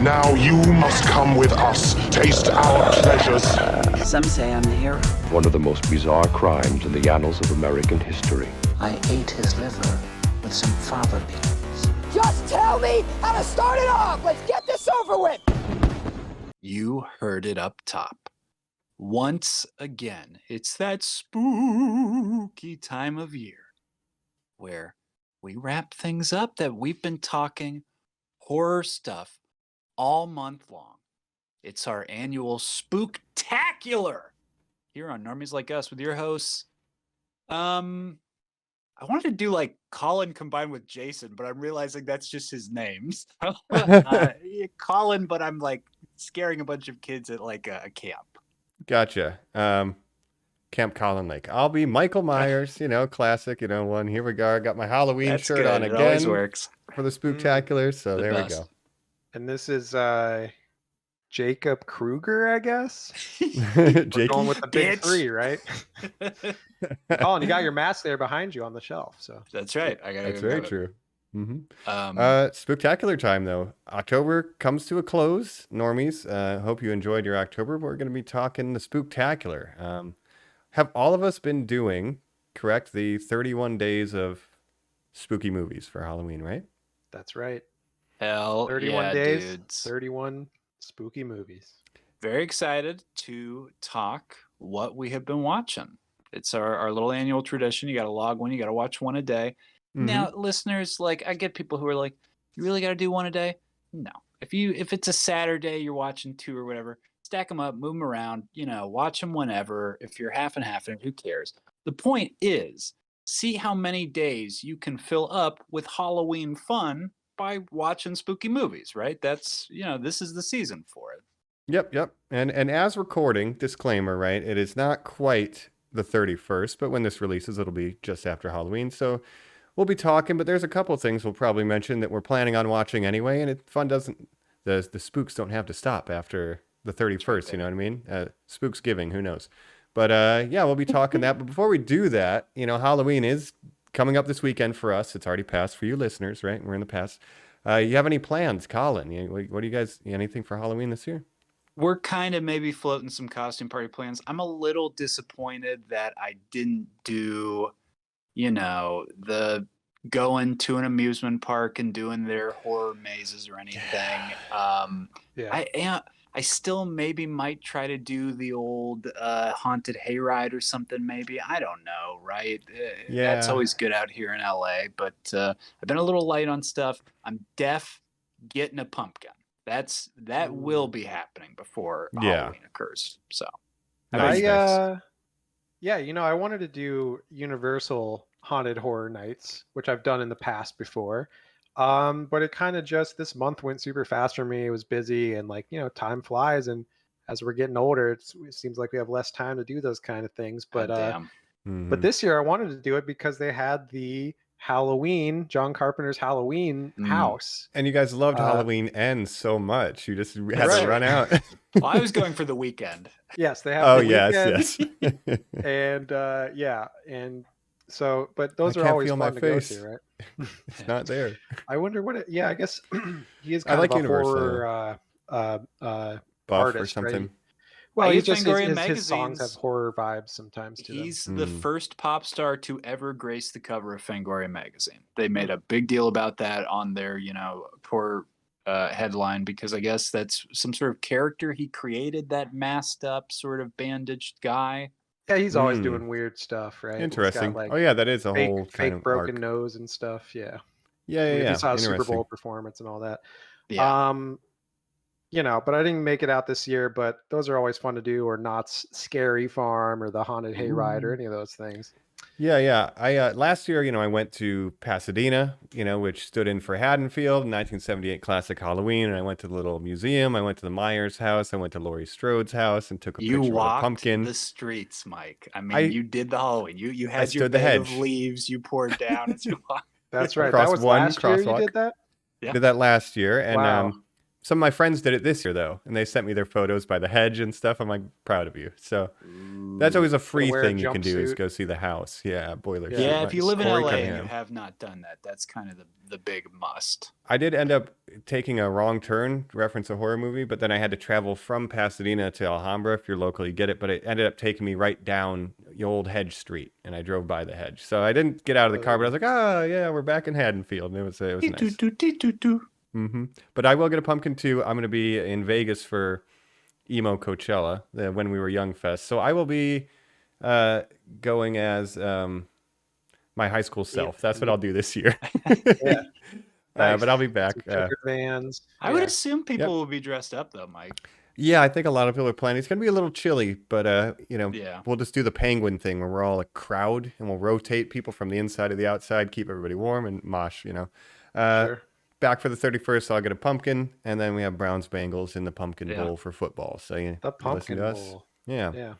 Now you must come with us. Taste our pleasures. Some say I'm the hero. One of the most bizarre crimes in the annals of American history. I ate his liver with some fava beans. Just tell me how to start it off. Let's get this over with. You heard it up top. Once again, it's that spooky time of year where we wrap things up that we've been talking horror stuff all month long. It's our annual Spooktacular here on Normies Like Us with your hosts. I wanted to do like Colin combined with Jason, but I'm realizing that's just his names. Colin, but I'm like scaring a bunch of kids at like a camp. Gotcha. Camp Colin Lake. I'll be Michael Myers, classic, one. Here we go. I got my Halloween shirt good. on It again always works. for the Spooktacular. So The there best. we go. And this is Jacob Kruger, I guess. We're going with the big Bitch. three, right? Colin, you got your mask there behind you on the shelf. So That's right. I gotta That's go very grab it. true. Mm-hmm. Um, Spooktacular time, though. October comes to a close, normies. Hope you enjoyed your October. We're going to be talking the Spooktacular. Have all of us been doing, correct, the 31 days of spooky movies for Halloween, right? that's right. hell 31 yeah, days, dudes. 31 spooky movies. Very excited to talk what we have been watching. It's our little annual tradition. You got to log one. You got to watch one a day. Mm-hmm. Now, listeners, like I get people who are like, you really got to do one a day? No. If it's a Saturday, you're watching two or whatever, stack them up, move them around, watch them whenever. If you're half and half, who cares? The point is, see how many days you can fill up with Halloween fun by watching spooky movies, right? That's, this is the season for it. Yep. And as recording, disclaimer, right? It is not quite the 31st, but when this releases, it'll be just after Halloween. So we'll be talking, but there's a couple of things we'll probably mention that we're planning on watching anyway, and the spooks don't have to stop after the 31st, you know what I mean? Spooksgiving, who knows? But yeah, we'll be talking that. But before we do that, Halloween is coming up this weekend for us. It's already passed for you listeners, right? We're in the past. You have any plans, Colin? What do you guys, anything for Halloween this year? We're kind of maybe floating some costume party plans. I'm a little disappointed that I didn't do, the going to an amusement park and doing their horror mazes or anything. Yeah. I still maybe might try to do the old haunted hayride or something maybe. I don't know, right? Yeah. That's always good out here in LA, but I've been a little light on stuff. I'm getting a pumpkin. That will be happening before Halloween occurs. So Nice. I wanted to do Universal Haunted Horror Nights, which I've done in the past before. But it kind of just this month went super fast for me. It was busy and time flies, and as we're getting older, it seems like we have less time to do those kind of things. But Mm-hmm. this year I wanted to do it because they had the Halloween, John Carpenter's Halloween house. And you guys loved Halloween Ends so much. You just had to run out. well, I was going for the weekend. Yes, they have. Yes. And and so, but those I are can't always feel fun my to go face. to, right? It's not there. I wonder what I guess he is I kind like of a Universal. horror Buff artist, or something. right? Well, I he use just Fangoria his songs have magazines. horror vibes sometimes to them. He's the first pop star to ever grace the cover of Fangoria magazine. They made a big deal about that on their, horror headline because I guess that's some sort of character he created, that masked up sort of bandaged guy. Yeah, he's always doing weird stuff, right? He's got, Interesting. That is a fake, whole fake kind of broken arc. nose and stuff. Yeah. Yeah. We saw a Super Interesting. Bowl performance and all that. Yeah. But I didn't make it out this year, but those are always fun to do, or Knott's Scary Farm or the Haunted Hayride or any of those things. Yeah. I last year, I went to Pasadena, which stood in for Haddonfield, 1978 classic Halloween, and I went to the little museum. I went to the Myers house. I went to Laurie Strode's house and took a You picture of a walked pumpkin. the streets, Mike. I mean, you did the Halloween. You had I your stood the bed of hedge. leaves you poured down as you walked. That's right. Across That was one last year you crosswalk. did that? Yeah. Did that last year, and Wow. Some of my friends did it this year though, and they sent me their photos by the hedge and stuff. I'm like proud of you. So that's always a free wear a thing you can do is jumpsuit. go see the house. Yeah, boiler Yeah. suit. Yeah, if you live in Corey LA and you Cunningham. have not done that, that's kind of the big must. I did end up taking a wrong turn to reference a horror movie, but then I had to travel from Pasadena to Alhambra. If you're local, you get it. But it ended up taking me right down the old Hedge Street, and I drove by the hedge. So I didn't get out of the car, but I was like, oh, yeah, we're back in Haddonfield. And it was nice. But I will get a pumpkin too. I'm going to be in Vegas for Emo Coachella, the When We Were Young Fest. So I will be going as my high school self. That's what I'll do this year. Yeah. Nice. But I'll be back. Some sugar vans. I would Yeah. assume people will be dressed up though, Mike. Yeah, I think a lot of people are planning. It's going to be a little chilly, but Yeah. we'll just do the penguin thing where we're all a crowd and we'll rotate people from the inside to the outside, keep everybody warm and mosh, Sure. Back for the 31st, I'll get a pumpkin, and then we have Browns Bengals in the pumpkin bowl for football. So The you listen pumpkin to us. bowl. Yeah. Yeah.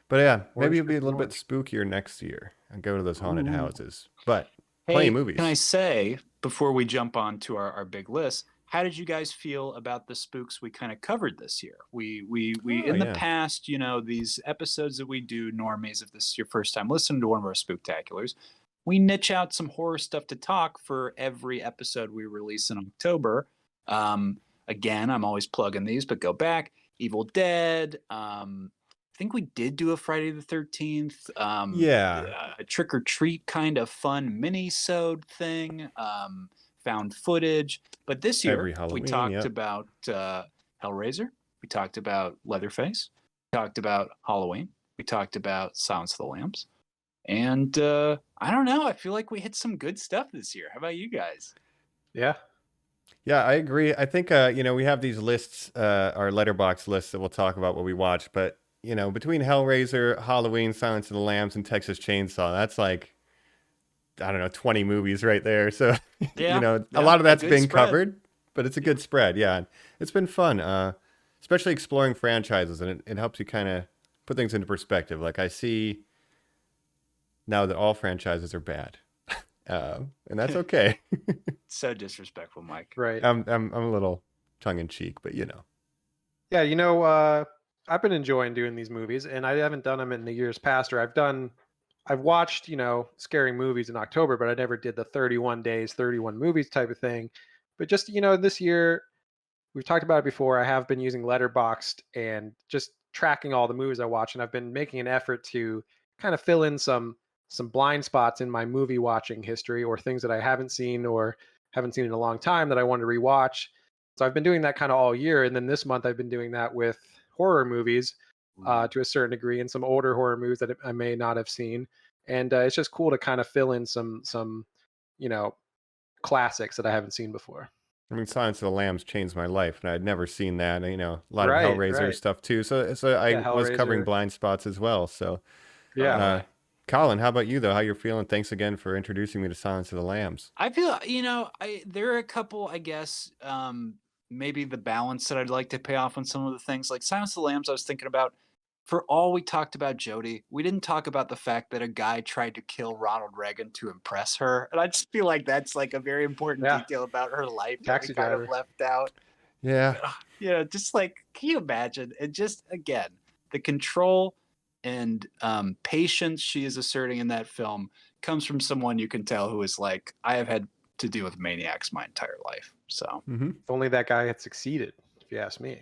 But yeah, maybe Orange it'll be a with little bit orange. spookier next year and go to those haunted houses. But Hey, plenty of movies. can I say before we jump on to our big list, how did you guys feel about the spooks we kind of covered this year? We in the past, these episodes that we do, Normies, if this is your first time listening to one of our Spooktaculars, we niche out some horror stuff to talk for every episode we release in October. Again, I'm always plugging these, but go back. Evil Dead. I think we did do a Friday the 13th. A trick or treat kind of fun mini-sode thing. Found footage. But this year, Every Halloween, we talked about Hellraiser. We talked about Leatherface. We talked about Halloween. We talked about Silence of the Lambs. And I don't know. I feel like we hit some good stuff this year. How about you guys? Yeah. Yeah, I agree. I think, we have these lists, our letterbox lists that we'll talk about what we watch. But, between Hellraiser, Halloween, Silence of the Lambs, and Texas Chainsaw, that's like, I don't know, 20 movies right there. So, a lot of that's been covered, but it's a good spread. Yeah, it's been fun, especially exploring franchises. And it helps you kind of put things into perspective. Like I see now that all franchises are bad. And that's okay. So disrespectful, Mike. Right. I'm a little tongue in cheek, but Yeah, I've been enjoying doing these movies, and I haven't done them in the years past. Or I've watched, scary movies in October, but I never did the 31 days, 31 movies type of thing. But just, this year, we've talked about it before. I have been using Letterboxd and just tracking all the movies I watch, and I've been making an effort to kind of fill in some blind spots in my movie watching history, or things that I haven't seen or haven't seen in a long time that I want to rewatch. So I've been doing that kind of all year. And then this month I've been doing that with horror movies to a certain degree, and some older horror movies that I may not have seen. And it's just cool to kind of fill in some classics that I haven't seen before. I mean, Silence of the Lambs changed my life, and I'd never seen that. A lot Right, of Hellraiser right. stuff too. So I was covering Hellraiser. blind spots as well. So Yeah. Colin, how about you though? How you're feeling? Thanks again for introducing me to Silence of the Lambs. I feel, there are a couple, I guess, maybe the balance that I'd like to pay off on some of the things. Like Silence of the Lambs, I was thinking about, for all we talked about Jodie, we didn't talk about the fact that a guy tried to kill Ronald Reagan to impress her. And I just feel like that's like a very important detail about her life Taxi that we kind driver. of left out. Yeah. Just like, can you imagine? And just, again, the control and patience she is asserting in that film comes from someone you can tell who is like, I have had to deal with maniacs my entire life. So Mm-hmm. If only that guy had succeeded, if you ask me.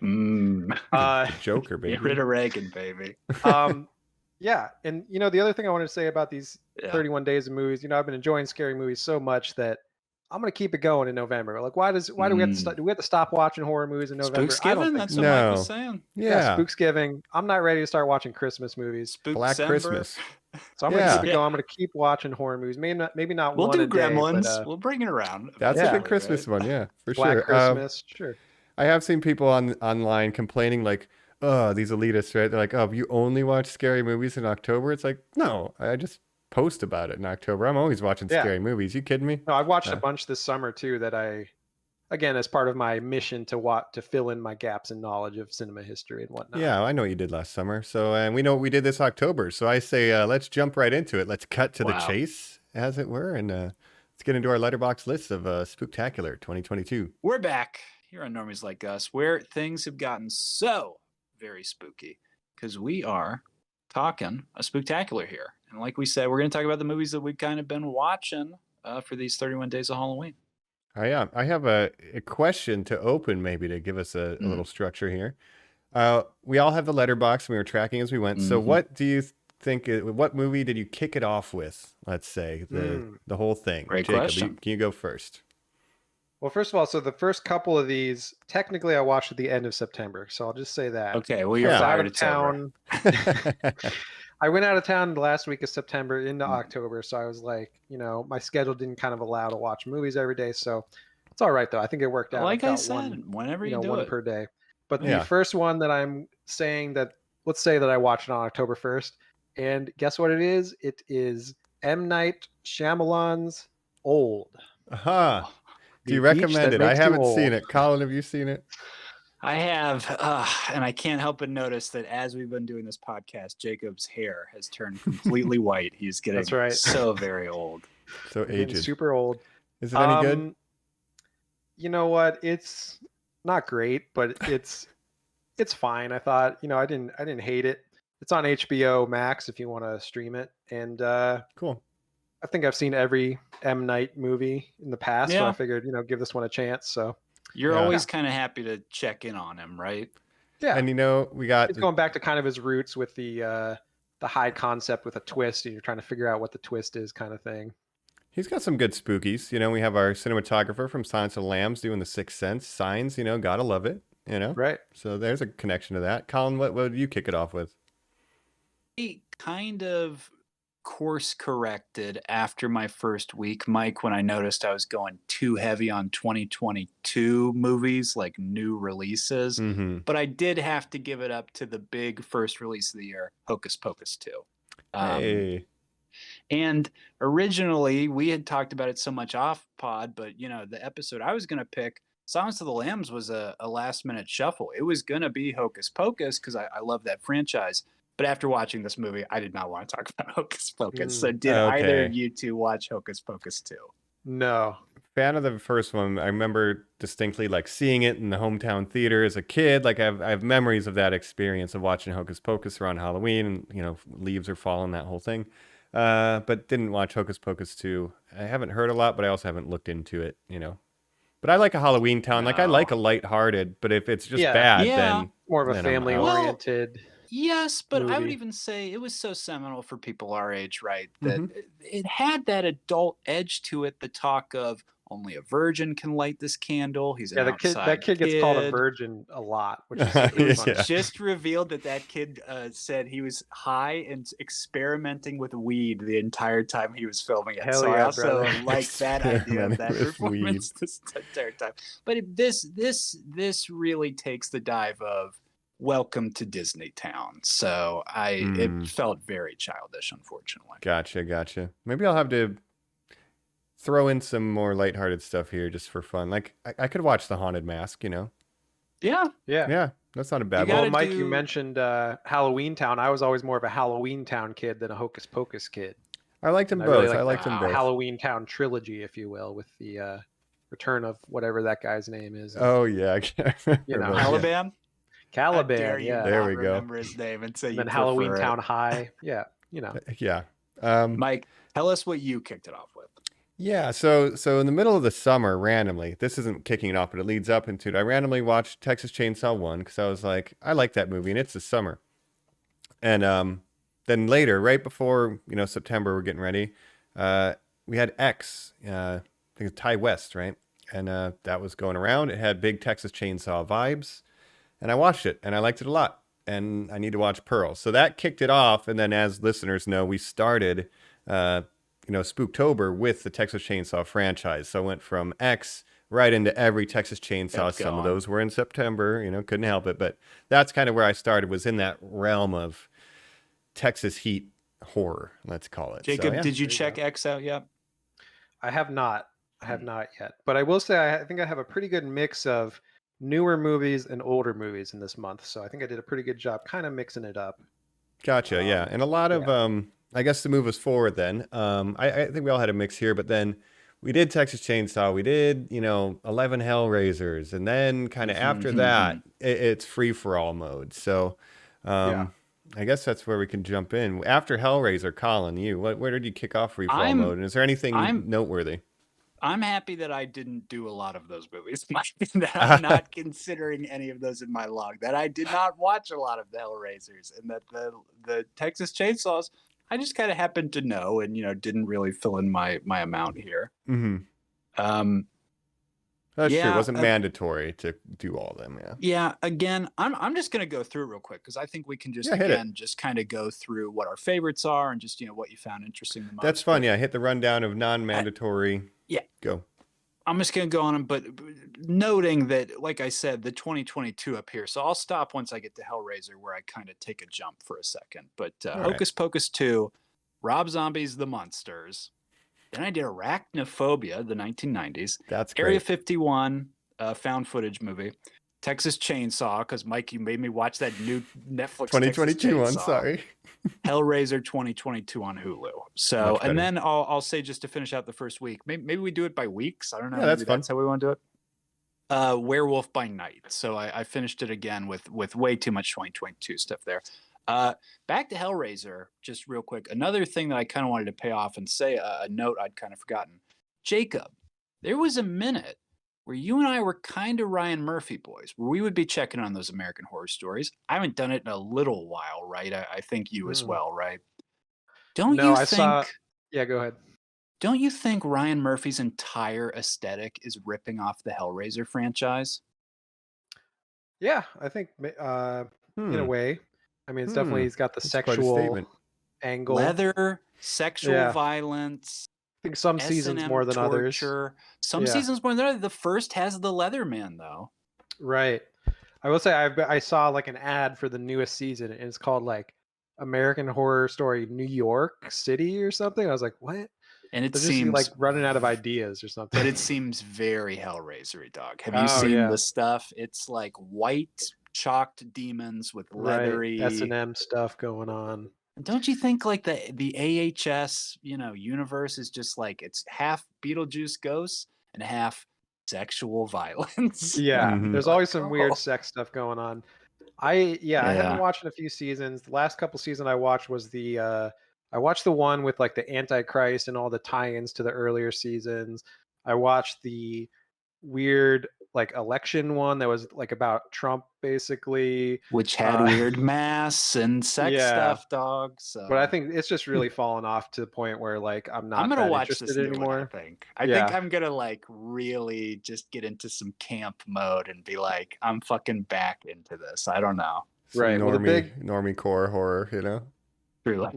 Joker, baby. Get rid of Reagan, baby. Yeah, and the other thing I wanted to say about these Yeah. 31 days of movies, I've been enjoying scary movies so much that I'm gonna keep it going in November. Like, why do we have to do we have to stop watching horror movies in November? I don't Spooksgiving? think That's so. what Mike No. was saying. Yeah. Spooksgiving. I'm not ready to start watching Christmas movies, Black Spooksember. Christmas. so I'm gonna Yeah. keep it going. I'm gonna keep watching horror movies. Maybe not We'll one do a day, Gremlins. but, We'll bring it around. That's Yeah. a good Christmas one, yeah, for Black sure. Christmas. Sure. I have seen people online complaining like, oh, these elitists, right? They're like, oh, you only watch scary movies in October? It's like, no, I just post about it in October. I'm always watching Yeah. scary movies. You kidding me? No, I've watched a bunch this summer too that again, as part of my mission to fill in my gaps in knowledge of cinema history and whatnot. Yeah, I know what you did last summer. So, and we know what we did this October. So I say, let's jump right into it. Let's cut to the Wow. chase, as it were, and let's get into our letterbox list of Spooktacular 2022. We're back. here on Normies Like Us, where things have gotten so very spooky because we are talking a spooktacular here. And like we said, we're going to talk about the movies that we've kind of been watching for these 31 days of Halloween. I have a question to open, maybe to give us a little structure here. We all have the letterbox, and we were tracking as we went. So what do you think, what movie did you kick it off with? Let's say the whole thing. Great Jacob, question. can you go first? Well, first of all, so the first couple of these, technically I watched at the end of September. So I'll just say that. Okay, well, you're Yeah. fired. Out of It's over. town. I went out of town the last week of September into October. So I was like, my schedule didn't kind of allow to watch movies every day. So it's all right, though. I think it worked out. Like I've I got said, whenever you do one it. per day. But Yeah. the first one that I'm saying that, let's say that I watched it on October 1st. And guess what it is? It is M. Night Shyamalan's Old. Aha. Do you The Beach recommend That it? I Makes You haven't Old. seen it. Colin, have you seen it? I have, and I can't help but notice that as we've been doing this podcast, Jacob's hair has turned completely white. He's getting That's right. so very old. So Getting aged. super old. Is it any good? You know what? It's not great, but it's fine. I thought, I didn't hate it. It's on HBO Max if you want to stream it. And Cool. I think I've seen every M. Night movie in the past, so Yeah. I figured, give this one a chance. So You're Yeah. always kind of happy to check in on him, right? yeah, And we got it's going back to kind of his roots with the high concept with a twist, and you're trying to figure out what the twist is, kind of thing. he's got some good spookies. We have our cinematographer from Silence of the Lambs doing The Sixth Sense. Signs, gotta love it. Right. So there's a connection to that. Colin, what did you kick it off with? I kind of course corrected after my first week, Mike, when I noticed I was going too heavy on 2022 movies, like new releases. Mm-hmm. But I did have to give it up to the big first release of the year, Hocus Pocus 2. Hey. And originally we had talked about it so much off pod, but the episode I was going to pick, Silence of the Lambs, was a last minute shuffle. It was going to be Hocus Pocus because I love that franchise. But after watching this movie, I did not want to talk about Hocus Pocus. So did either of you two watch Hocus Pocus 2? No. Fan of the first one. I remember distinctly seeing it in the hometown theater as a kid. I have memories of that experience of watching Hocus Pocus around Halloween, and leaves are falling, that whole thing. But didn't watch Hocus Pocus 2. I haven't heard a lot, but I also haven't looked into it, But I like a Halloween Town. I like a lighthearted, but if it's just bad, then more of a then I'm out. family-oriented. Yes, but I would movie. even say it was so seminal for people our age, right? That it had that adult edge to it. The talk of only a virgin can light this candle. He's an that kid gets called a virgin a lot, which is It was funny. just revealed that kid said he was high and experimenting with weed the entire time he was filming it. Hell So I yeah, also brother. like that idea of that Experimenting with performance this entire time. But this really takes the dive of welcome to Disney Town. So it felt very childish, unfortunately. Gotcha. Maybe I'll have to throw in some more lighthearted stuff here just for fun. I could watch The Haunted Mask, Yeah. Yeah, that's not a bad You one. Well, gotta Mike, you mentioned Halloween Town. I was always more of a Halloween Town kid than a Hocus Pocus kid. I liked them I both. really I like liked the them both. Halloween Town trilogy, if you will, with the return of whatever that guy's name is. Oh yeah, I can't remember. Caliban? How dare Caliban, you yeah. There not we go. remember his name and say And you then Halloween prefer it. Town High. Yeah, Yeah. Mike, tell us what you kicked it off with. Yeah, so in the middle of the summer, randomly, this isn't kicking it off, but it leads up into it. I randomly watched Texas Chainsaw 1 because I was like, I like that movie, and it's the summer. And then later, right before September, we're getting ready. We had X, I think it's Ty West, right? And that was going around. It had big Texas Chainsaw vibes, and I watched it, and I liked it a lot. And I need to watch Pearl, so that kicked it off. And then, as listeners know, we started. Spooktober with the Texas Chainsaw franchise. So I went from X right into every Texas Chainsaw. Kept Some of going. those were in September, couldn't help it. But that's kind of where I started, was in that realm of Texas heat horror, let's call it. Jacob, So, yeah. did you check X out yet? I have not. I have not yet. But I will say I think I have a pretty good mix of newer movies and older movies in this month. So I think I did a pretty good job kind of mixing it up. Gotcha, yeah. And a lot of, I guess to move us forward then, I think we all had a mix here, but then we did Texas Chainsaw, we did, 11 Hellraisers, and then kind of after that, it's free for all mode. So, I guess that's where we can jump in. After Hellraiser, Colin, where did you kick off free for all mode? And is there anything noteworthy? I'm happy that I didn't do a lot of those movies. That I'm not considering any of those in my log. That I did not watch a lot of the Hellraisers, and that the Texas Chainsaws, I just kind of happened to know, and didn't really fill in my amount here. Mm-hmm. That's true. It wasn't mandatory to do all of them. Yeah. Yeah. Again, I'm just gonna go through real quick because I think we can just just kind of go through what our favorites are and just what you found interesting the most. That's fun. Yeah. Hit the rundown of non-mandatory. Go. I'm just gonna go on them, but noting that, like I said, the 2022 up here. So I'll stop once I get to Hellraiser, where I kind of take a jump for a second. But Hocus Pocus 2, Rob Zombie's The Monsters. Then I did Arachnophobia, the 1990s. That's great. Area 51, found footage movie. Texas Chainsaw, because Mike, you made me watch that new Netflix 2022 one. Sorry. Hellraiser 2022 on Hulu. So, and then I'll say, just to finish out the first week, maybe we do it by weeks. I don't know. Yeah, that's fun. That's how we want to do it. Werewolf by Night. So I finished it again with way too much 2022 stuff there. Back to Hellraiser, just real quick. Another thing that I kind of wanted to pay off and say a note I'd kind of forgotten. Jacob, there was a minute where you and I were kind of Ryan Murphy boys, where we would be checking on those American Horror Stories. I haven't done it in a little while, right? I think you as well, right? Don't you think? Yeah, go ahead. Don't you think Ryan Murphy's entire aesthetic is ripping off the Hellraiser franchise? Yeah, I think in a way. I mean, it's definitely, he's got the sexual angle. Leather, sexual violence. I think some seasons more than others. Some seasons more than others. The first has the Leatherman, though. Right. I will say I saw like an ad for the newest season, and it's called like American Horror Story New York City or something. I was like, what? And it They're seems just like running out of ideas or something. But it seems very Hellraiser-y, dog. Have you seen the stuff? It's like white chalked demons with leathery S&M stuff going on. Don't you think like the AHS, universe is just like, it's half Beetlejuice ghosts and half sexual violence? Yeah, there's always some weird sex stuff going on. I haven't watched in a few seasons. The last couple seasons I watched was I watched the one with like the Antichrist and all the tie-ins to the earlier seasons. I watched the weird like election one that was like about Trump, basically, which had weird masks and sex stuff, dog. So. But I think it's just really fallen off to the point where like I'm gonna watch interested this anymore. I think I'm gonna like really just get into some camp mode and be like, I'm fucking back into this. I don't know. Right, normie core horror, Truly.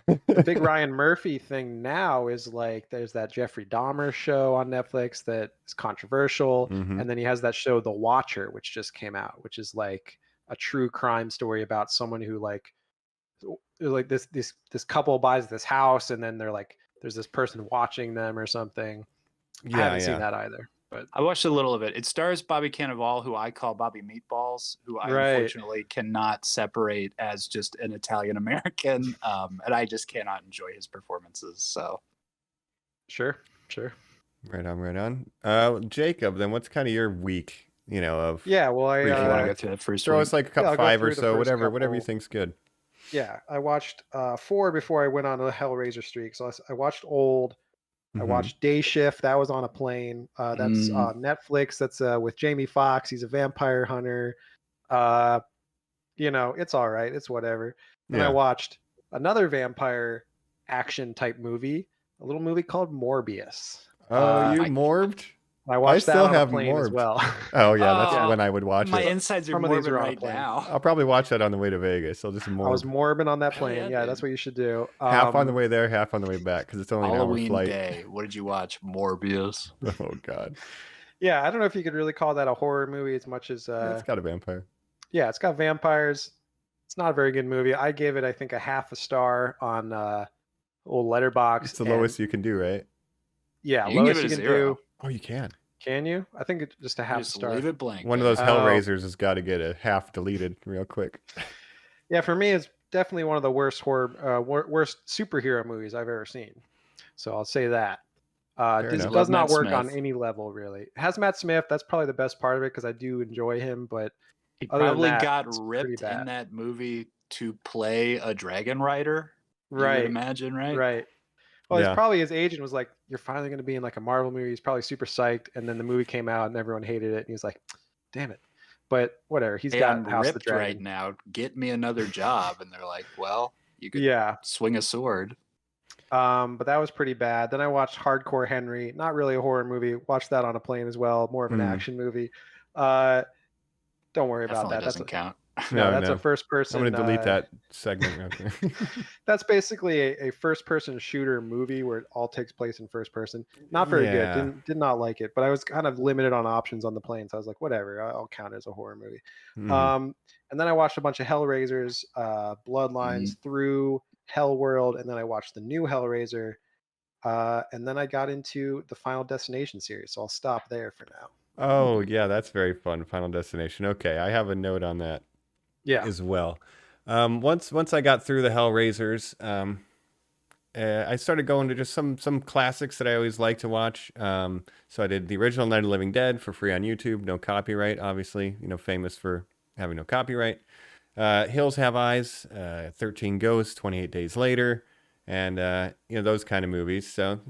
The big Ryan Murphy thing now is like there's that Jeffrey Dahmer show on Netflix that is controversial, and then he has that show The Watcher, which just came out, which is like a true crime story about someone who like this couple buys this house, and then they're like there's this person watching them or something. I haven't seen that either. But I watched a little of it. It stars Bobby Cannavale, who I call Bobby Meatballs, who I unfortunately cannot separate as just an Italian American, and I just cannot enjoy his performances. So, sure. Right on. Jacob, then what's kind of your week? Of well, you want to go through that first? Throw us like a couple 5 or so, whatever you think's good. Yeah, I watched 4 before I went on a Hellraiser streak. So I watched Old. I watched Day Shift. That was on a plane. That's Netflix. That's with Jamie Foxx. He's a vampire hunter. It's all right. It's whatever. And I watched another vampire action type movie, a little movie called Morbius. Oh, you morbed? I watched that on a plane as well. Oh yeah, that's when I would watch it. My insides are morbid right now. I'll probably watch that on the way to Vegas. I'll just morb. I was morbid on that plane. Yeah, that's what you should do. Half on the way there, half on the way back, because it's only Halloween an hour flight. Day. What did you watch? Morbius. Oh God. Yeah, I don't know if you could really call that a horror movie as much as. It's got a vampire. Yeah, it's got vampires. It's not a very good movie. I gave it, I think, a half a star on old Letterboxd. It's the lowest you can do, right? Yeah, you lowest you can do. Oh, you can. Can you? I think it's just a half star. Leave it blank. One of those Hellraisers has got to get a half deleted real quick. Yeah, for me, it's definitely one of the worst worst superhero movies I've ever seen. So I'll say that. Fair enough. Does not Love work Matt on Smith. any level really. It has Matt Smith. That's probably the best part of it because I do enjoy him. But He other than probably that, got it's pretty ripped in bad. that movie to play a dragon rider. You would Right. imagine, right? Right. Well, Yeah. his agent was like, "You're finally going to be in like a Marvel movie." He's probably super psyched, and then the movie came out and everyone hated it, and he was like, "Damn it!" But whatever. He's Hey, got I'm House of the ripped right Dragon. now. Get me another job. And they're like, well, you could Yeah. swing a sword. But that was pretty bad. Then I watched Hardcore Henry. Not really a horror movie. Watched that on a plane as well. More of an action movie. Don't worry about Definitely that. doesn't count. That's No. a first person. I'm going to delete that segment. Okay. That's basically a first person shooter movie where it all takes place in first person. Not very Yeah. good. Did not like it, but I was kind of limited on options on the plane. So I was like, whatever, I'll count it as a horror movie. Mhm. And then I watched a bunch of Hellraisers, Bloodlines through Hellworld. And then I watched the new Hellraiser. And then I got into the Final Destination series. So I'll stop there for now. Oh, yeah, that's very fun. Final Destination. Okay, I have a note on that Yeah. as well. Once I got through the Hellraisers, I started going to just some classics that I always like to watch. So I did the original Night of the Living Dead for free on YouTube, no copyright, obviously, famous for having no copyright. Hills Have Eyes, 13 Ghosts, 28 Days Later, and those kind of movies. So,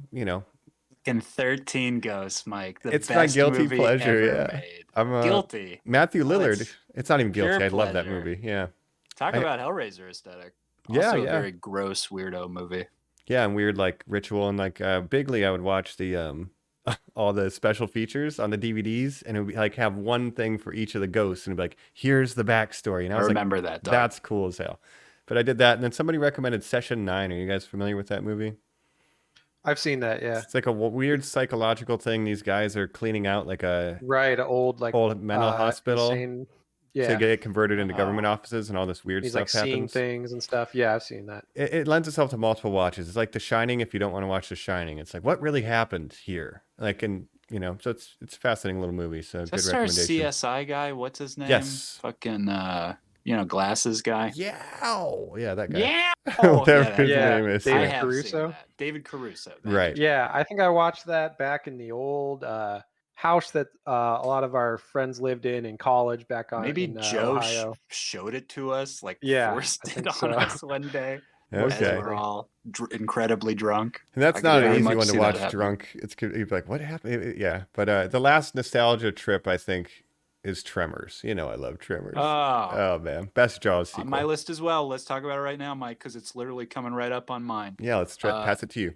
In 13 Ghosts, Mike. The it's my best guilty movie pleasure. ever Yeah, made. I'm Guilty. Matthew Well, Lillard. It's not even guilty. pure I love that pleasure. movie. Yeah. Talk I- about Hellraiser aesthetic. Yeah, Also yeah. a very gross, weirdo movie. Yeah, and weird like ritual and like Bigly. I would watch the all the special features on the DVDs, and it would be, like have one thing for each of the ghosts, and it'd be like, here's the backstory. And I I was remember that, dog. that's cool as hell. But I did that, and then somebody recommended Session 9. Are you guys familiar with that movie? I've seen that. Yeah. It's like a weird psychological thing. These guys are cleaning out like a Right. An old mental hospital insane- Yeah. to get converted into government offices, and all this weird He's stuff like seeing happens. things and stuff. Yeah, I've seen that. It lends itself to multiple watches. It's like The Shining if you don't want to watch The Shining. It's like, what really happened here? Like, and so it's a fascinating little movie. So Is good that our recommendation. CSI guy? What's his name? Yes. Fucking, glasses guy. Yeah, that guy. Yeah. Whatever his Yeah. name is. I David have Caruso? seen that. David Caruso. thank Right. you. Yeah, I think I watched that back in the old house that a lot of our friends lived in college back on Maybe in Joe Ohio. showed it to us, like Yeah, forced I it think on so. us one day as Okay. we're all incredibly drunk. And that's I could not an very easy much one to see that watch happen. drunk. You'd be like, what happened? Yeah. But the last nostalgia trip, I think, is Tremors. I love Tremors. Oh, man. Best Jaws sequel. On my list as well. Let's talk about it right now, Mike, because it's literally coming right up on mine. Yeah, let's pass it to you.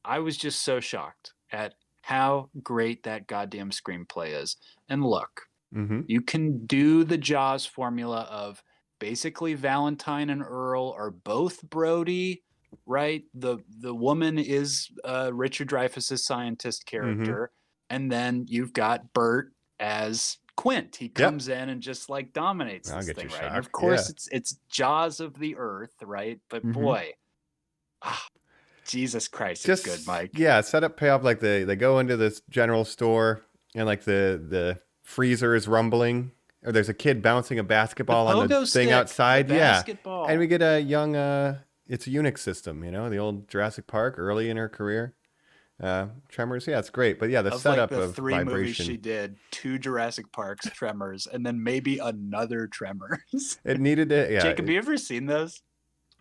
I was just so shocked at how great that goddamn screenplay is. And look, Mm-hmm. you can do the Jaws formula of basically Valentine and Earl are both Brody, right? The woman is Richard Dreyfuss's scientist character, and then you've got Bert as Quint. He comes in and just like dominates I'll this get thing, you right? And shocked. of course, Yeah. it's Jaws of the Earth, right? But boy, Jesus Christ, it's good, Mike. Yeah, setup payoff. Like they go into this general store, and like the freezer is rumbling, or there's a kid bouncing a basketball on the pogo thing stick, outside. the Yeah, basketball. and we get a young it's a Unix system, the old Jurassic Park early in her career. Tremors, yeah, it's great. But yeah, the of setup like the of three movies vibration. she did, 2 Jurassic Parks, Tremors, and then maybe another Tremors. It needed it. Yeah. Jacob, you ever seen those?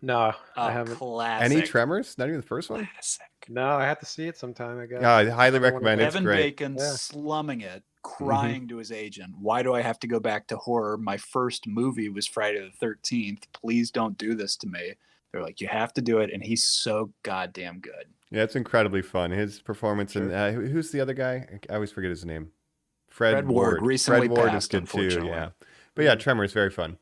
No, Oh, I haven't. classic. Any Tremors? Not even the first one. Classic. No, I have to see it sometime. I guess. Yeah, I highly Another one of recommend it. It's Evan great. Bacon Yeah. slumming it, crying to his agent. Why do I have to go back to horror? My first movie was Friday the 13th. Please don't do this to me. They're like, you have to do it, and he's so goddamn good. Yeah, it's incredibly fun. His performance and who's the other guy? I always forget his name. Fred Ward. recently Fred Ward is passed, good too. unfortunately. Yeah, but yeah, Tremors very fun.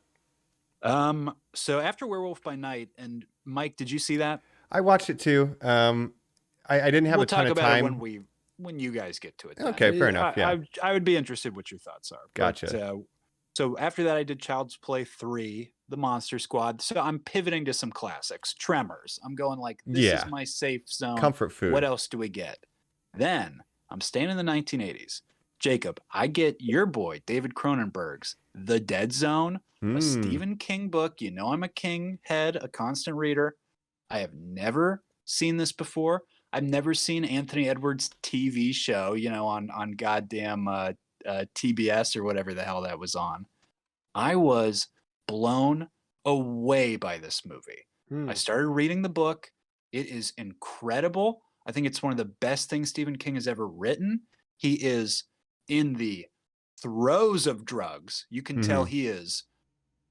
So after Werewolf by Night, and Mike, did you see that? I watched it too. I didn't have We'll a ton talk of about time. it when you guys get to it. then. Okay, fair enough, yeah. I would be interested what your thoughts are. Gotcha. But, so after that, I did Child's Play 3, The Monster Squad. So I'm pivoting to some classics. Tremors. I'm going like, this Yeah. is my safe zone. Comfort food. What else do we get? Then I'm staying in the 1980s. Jacob, I get your boy, David Cronenberg's The Dead Zone, a Stephen King book. I'm a King head, a constant reader. I have never seen this before. I've never seen Anthony Edwards' TV show, on goddamn TBS or whatever the hell that was on. I was blown away by this movie. I started reading the book. It is incredible. I think it's one of the best things Stephen King has ever written. He is in the throes of drugs. You can tell he is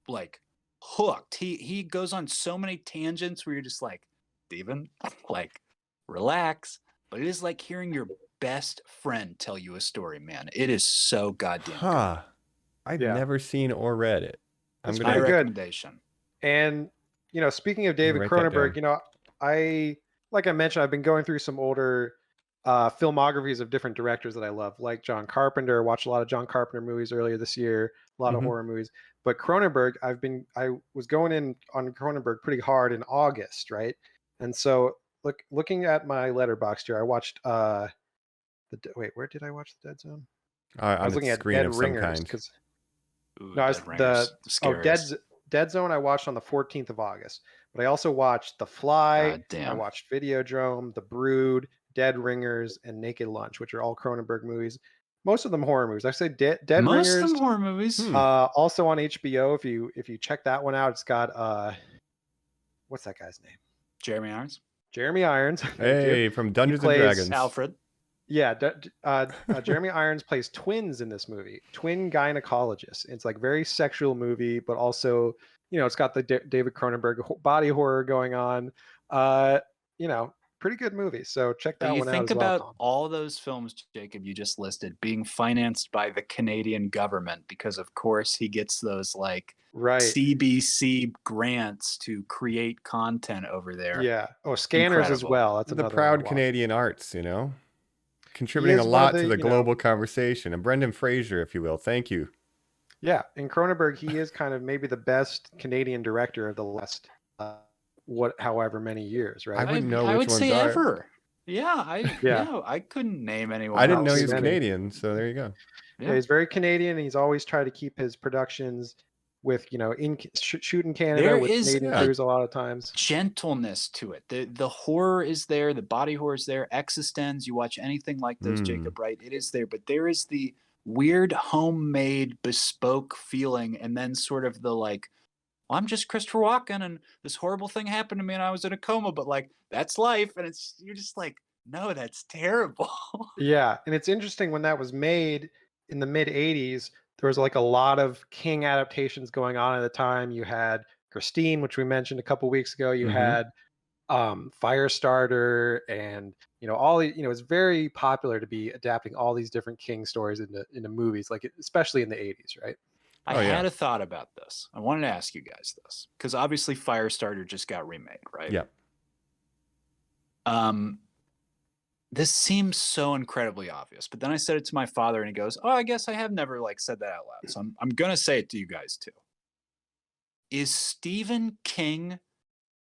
like hooked. He goes on so many tangents where you're just like, Stephen, like, relax. But it is like hearing your best friend tell you a story, man. It is so goddamn good. I've never seen or read it. It's My pretty good. recommendation. And speaking of David Write that Cronenberg, like I mentioned, I've been going through some older filmographies of different directors that I love, like John Carpenter. Watched a lot of John Carpenter movies earlier this year, a lot of horror movies. But Cronenberg, I was going in on Cronenberg pretty hard in August, right? And so looking at my Letterboxd here, I watched wait, where did I watch The Dead Zone? I was looking at Dead Ringers because Dead Zone I watched on the 14th of August, but I also watched The Fly. I watched Videodrome, The Brood, Dead Ringers, and Naked Lunch, which are all Cronenberg movies. Most of them horror movies. I say Dead Ringers. Most of them horror movies. Also on HBO. If you check that one out, it's got what's that guy's name? Jeremy Irons. Jeremy Irons. Hey, from Dungeons and Dragons. Alfred. Yeah, Jeremy Irons plays twins in this movie, twin gynecologists. It's like very sexual movie, but also, it's got the David Cronenberg body horror going on. Pretty good movie. So check that one out. You think about all those films, Jacob, you just listed being financed by the Canadian government because, of course, he gets those CBC grants to create content over there. Yeah. Oh, Scanners as well. That's the proud Canadian arts, contributing a lot to the global conversation. And Brendan Fraser, if you will. Thank you. Yeah. And Cronenberg, he is kind of maybe the best Canadian director of the last however many years, right? I wouldn't know I which would ones say are. Ever. Yeah, I couldn't name anyone. I didn't know else. he was Canadian, so there you go. Yeah, he's very Canadian. And he's always tried to keep his productions with shoot in Canada There with is Canadian crews a lot of times. Gentleness to it. The horror is there. The body horror is there. Existenz. You watch anything like those, Jacob, right? It is there, but there is the weird homemade bespoke feeling, and then sort of the like, I'm just Christopher Walken, and this horrible thing happened to me, and I was in a coma, but like that's life, and you're just like, no, that's terrible. Yeah, and it's interesting when that was made in the mid '80s. There was like a lot of King adaptations going on at the time. You had Christine, which we mentioned a couple weeks ago. You had Firestarter, and all the, it's very popular to be adapting all these different King stories into movies, like especially in the '80s, right? I had a thought about this. I wanted to ask you guys this because obviously Firestarter just got remade, right? Yep. This seems so incredibly obvious, but then I said it to my father, and he goes, "Oh, I guess I have never said that out loud." So I'm gonna say it to you guys too. Is Stephen King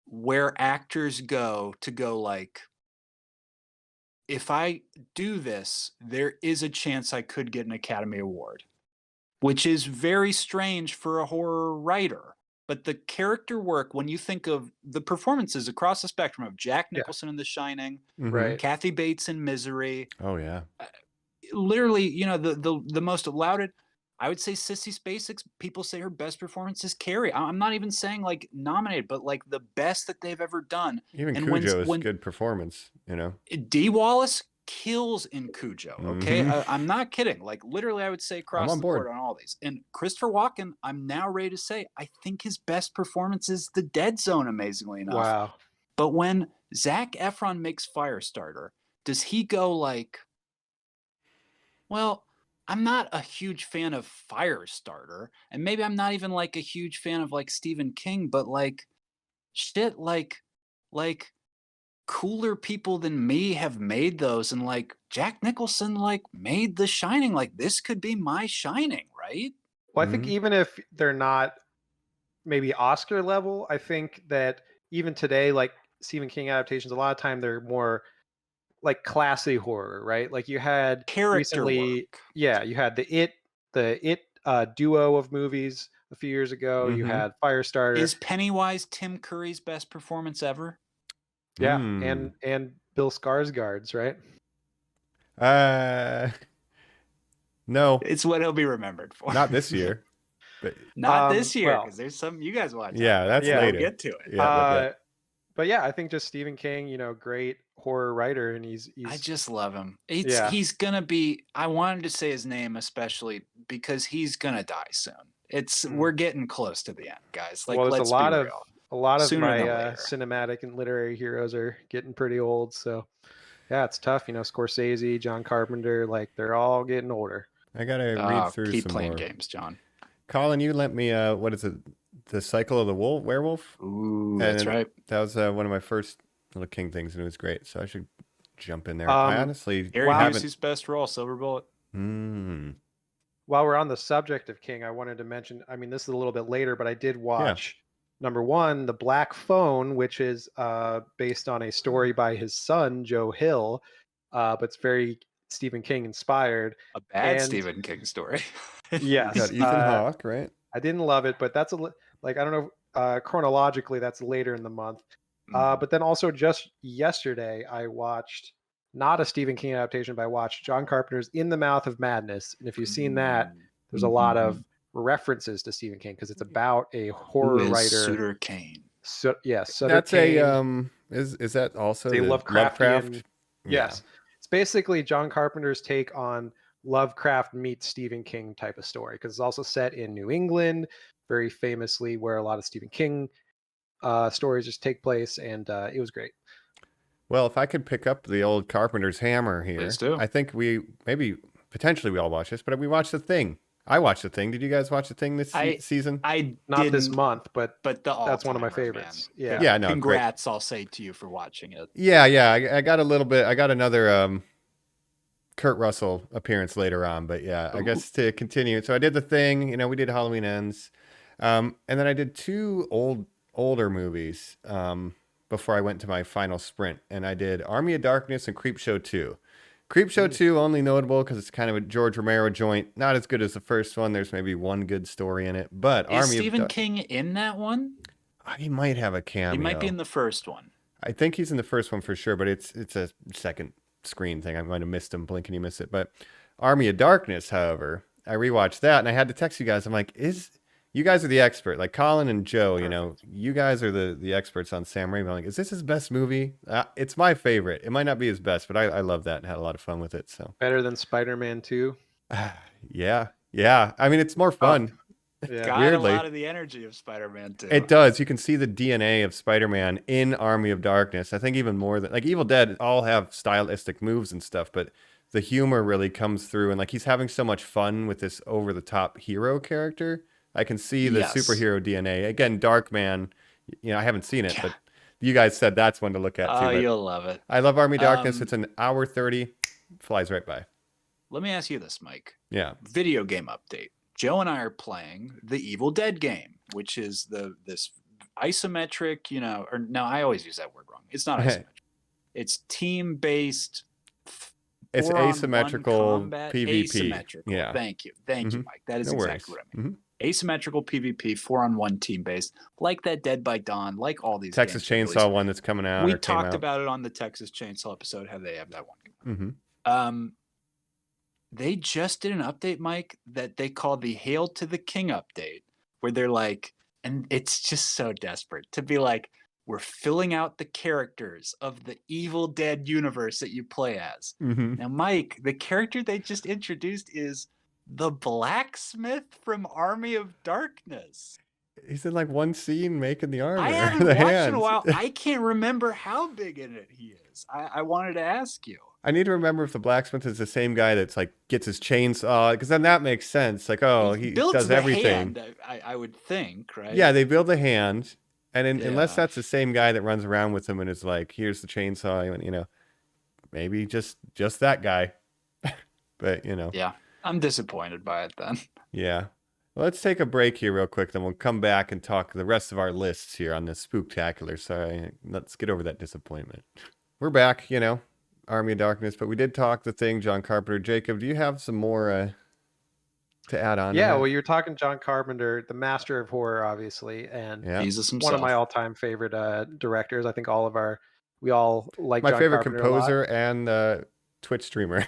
where actors go to go like, if I do this, there is a chance I could get an Academy Award? Which is very strange for a horror writer. But the character work, when you think of the performances across the spectrum of Jack Nicholson in The Shining, right? Kathy Bates in Misery. Oh, yeah. Literally, the most lauded, I would say Sissy Spacek, people say her best performance is Carrie. I'm not even saying like nominated, but like the best that they've ever done. Even Cujo's good performance, Dee Wallace kills in Cujo, okay? I'm not kidding. Like literally I would say across the board on all these. And Christopher Walken, I'm now ready to say I think his best performance is The Dead Zone, amazingly enough. Wow. But when Zac Efron makes Firestarter, does he go like, well, I'm not a huge fan of Firestarter, and maybe I'm not even like a huge fan of like Stephen King, but like shit, like cooler people than me have made those, and like Jack Nicholson like made The Shining. Like this could be my Shining, right? Well, I think even if they're not maybe Oscar level, I think that even today, like Stephen King adaptations, a lot of time they're more like classy horror, right? Like you had character work. Yeah, you had the It duo of movies a few years ago. You had Firestarter. Is Pennywise Tim Curry's best performance ever? Yeah, and Bill Skarsgård's, right? No, It's what he'll be remembered for. not this year. But Not this year, well, because there's some you guys watch. yeah, that's Yeah. later. We'll get to it. Yeah, But yeah, I think just Stephen King, great horror writer, and he's I just love him. Yeah. He's gonna be. I wanted to say his name especially because he's gonna die soon. We're getting close to the end, guys. Like, well, there's let's a lot be of real. Sooner my than later. cinematic and literary heroes are getting pretty old. So yeah, it's tough. Scorsese, John Carpenter, like they're all getting older. I gotta read through keep some playing more. games, John. Colin, you lent me what is it? The Cycle of the Werewolf. Ooh, that's right. That was one of my first little King things, and it was great. So I should jump in there. I honestly Harry haven't. Busey's best role, Silver Bullet. While we're on the subject of King, I wanted to mention. I mean, this is a little bit later, but I did watch number one, The Black Phone, which is based on a story by his son Joe Hill, but it's very Stephen King inspired. A bad Stephen King story. Yes, Got Ethan Hawke, right? I didn't love it, but that's I don't know chronologically that's later in the month. But then also just yesterday I watched not a Stephen King adaptation, but I watched John Carpenter's In the Mouth of Madness, and if you've seen that, there's a lot of references to Stephen King because it's about a horror writer. Sutter Kane. So yes, Sutter That's Kane. Is that also a the Lovecraft? Yeah. Yes, it's basically John Carpenter's take on Lovecraft meets Stephen King type of story because it's also set in New England, very famously where a lot of Stephen King stories just take place, and it was great. Well, if I could pick up the old Carpenter's hammer here, Please do. I think potentially we all watched this, but we watched The Thing. I watched The Thing. Did you guys watch The Thing this season? I Not this didn't, month, but that's one of my favorites. Man. Yeah, no, Congrats, I'll say to you for watching it. Yeah. I got a little bit. I got another Kurt Russell appearance later on, but yeah, I guess to continue. So I did The Thing. We did Halloween Ends, and then I did two older movies before I went to my final sprint, and I did Army of Darkness and Creepshow 2. Creepshow 2 only notable because it's kind of a George Romero joint, not as good as the first one. There's maybe one good story in it, but Is Stephen King in that one? He might have a cameo. He might be in the first one. I think he's in the first one for sure, but it's a second screen thing. I might have missed him. Blink and you miss it. But Army of Darkness, however, I rewatched that and I had to text you guys. I'm like, you guys are the expert, like Colin and Joe, you guys are the experts on Sam Raimi. I'm like, is this his best movie? It's my favorite. It might not be his best, but I love that and had a lot of fun with it. So better than Spider-Man 2. Yeah. I mean, it's more fun. Yeah. Got Weirdly. a lot of the energy of Spider-Man 2. It does. You can see the DNA of Spider-Man in Army of Darkness. I think even more than like Evil Dead all have stylistic moves and stuff, but the humor really comes through, and like he's having so much fun with this over-the-top hero character. I can see the superhero DNA. Again, Darkman, I haven't seen it, but you guys said that's one to look at too. Oh, you'll love it. I love Army of Darkness. It's an hour 30, flies right by. Let me ask you this, Mike. Yeah. Video game update. Joe and I are playing the Evil Dead game, which is this isometric, or no, I always use that word wrong. It's not isometric. It's team-based. It's asymmetrical combat, PvP. Asymmetrical. Yeah. Thank you, Mike. That is No exactly worries. what I mean. Asymmetrical PvP, 4-on-1 team-based, like that Dead by Dawn, like all these Texas games Chainsaw one that's coming out. We talked about it on the Texas Chainsaw episode. How they have that one. They just did an update, Mike, that they call the Hail to the King update, where they're like, and it's just so desperate to be like, we're filling out the characters of the Evil Dead universe that you play as. Now, Mike, the character they just introduced is the blacksmith from Army of Darkness. He's in like one scene making the armor. I haven't the watched hands. in a while. I can't remember how big in it he is. I wanted to ask you. I need to remember if the blacksmith is the same guy that's like gets his chainsaw, because then that makes sense. Like, he builds does the everything. Hand, I would think, right? Yeah, they build the hand, and unless that's the same guy that runs around with him and is like, "Here's the chainsaw," and maybe just that guy. But Yeah, I'm disappointed by it then. Yeah. Well, let's take a break here real quick, then we'll come back and talk the rest of our lists here on this Spooktacular. So let's get over that disappointment. We're back, Army of Darkness, but we did talk The Thing, John Carpenter. Jacob, do you have some more to add on? Yeah, well, you're talking John Carpenter, the master of horror, obviously, and Jesus himself. one of my all-time favorite directors. I think all of our We all like My John favorite Carpenter a lot. composer and Twitch streamer,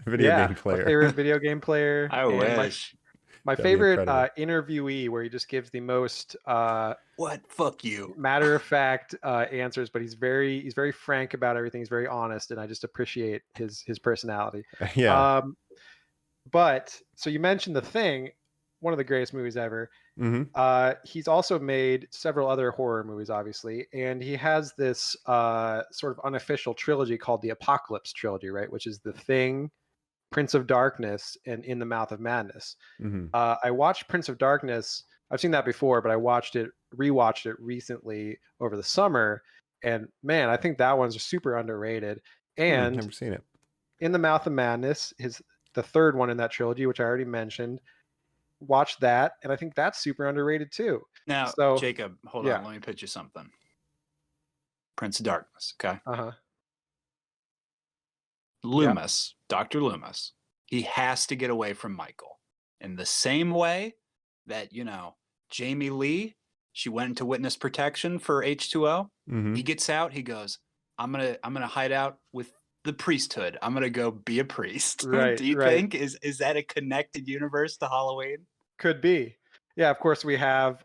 video game My player. favorite video game player. I and wish. My That'd be favorite incredible. interviewee, where he just gives the most What? Fuck you. matter of fact answers, but he's very frank about everything. He's very honest, and I just appreciate his personality. Yeah. But so you mentioned The Thing, one of the greatest movies ever. Mm-hmm. He's also made several other horror movies, obviously, and he has this sort of unofficial trilogy called the Apocalypse trilogy, right? Which is The Thing, Prince of Darkness, and In the Mouth of Madness. Mm-hmm. I watched Prince of Darkness. I've seen that before, but I rewatched it recently over the summer, and man, I think that one's super underrated. And Never seen it. In the Mouth of Madness is the third one in that trilogy, which I already mentioned. Watch that, and I think that's super underrated too. Now, So, Jacob, hold yeah. on. Let me pitch you something. Prince of Darkness, okay? Loomis, Dr. Loomis, he has to get away from Michael. In the same way that, Jamie Lee, she went into witness protection for H2O. Mm-hmm. He gets out, he goes, I'm gonna hide out with the priesthood. I'm gonna go be a priest. Right, Do you right. think is that a connected universe to Halloween? Could be. Yeah, of course we have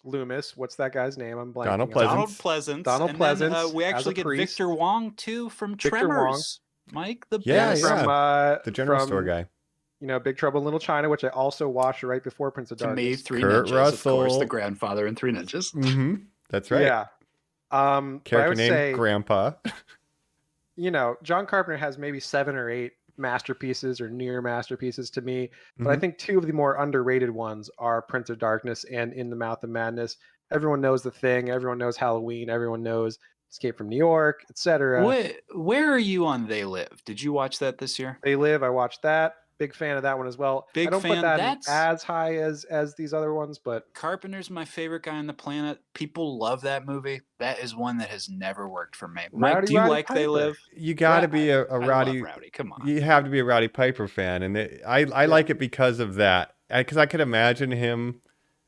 Loomis. What's that guy's name? I'm blanking. Donald on. Pleasance. Donald Pleasance. Donald and then, Pleasance we as actually a get priest. Victor Wong too from Victor Tremors. Mike, the Yeah, best. yeah. From The general store from, guy. Big Trouble in Little China, which I also watched right before Prince of To Darkness. me, Three Kurt Ninjas, of course, Russell. the grandfather in Three Ninjas. Mm-hmm. That's right. Yeah. But I Character would named say, Grandpa. John Carpenter has maybe 7 or 8 masterpieces or near masterpieces to me, but I Mhm. think 2 of the more underrated ones are Prince of Darkness and In the Mouth of Madness. Everyone knows The Thing, everyone knows Halloween, everyone knows Escape from New York, etc. Where are you on They Live? Did you watch that this year? They Live, I watched that. Big fan of that one as well. Big I don't fan. put that That's- as high as these other ones, but Carpenter's my favorite guy on the planet. People love that movie. That is one that has never worked for me. Mike, do you Roddy like They Piper. Live? You got to be a I Roddy. love Rowdy. Come on. You have to be a Roddy Piper fan, and I like it because of that. Because I could imagine him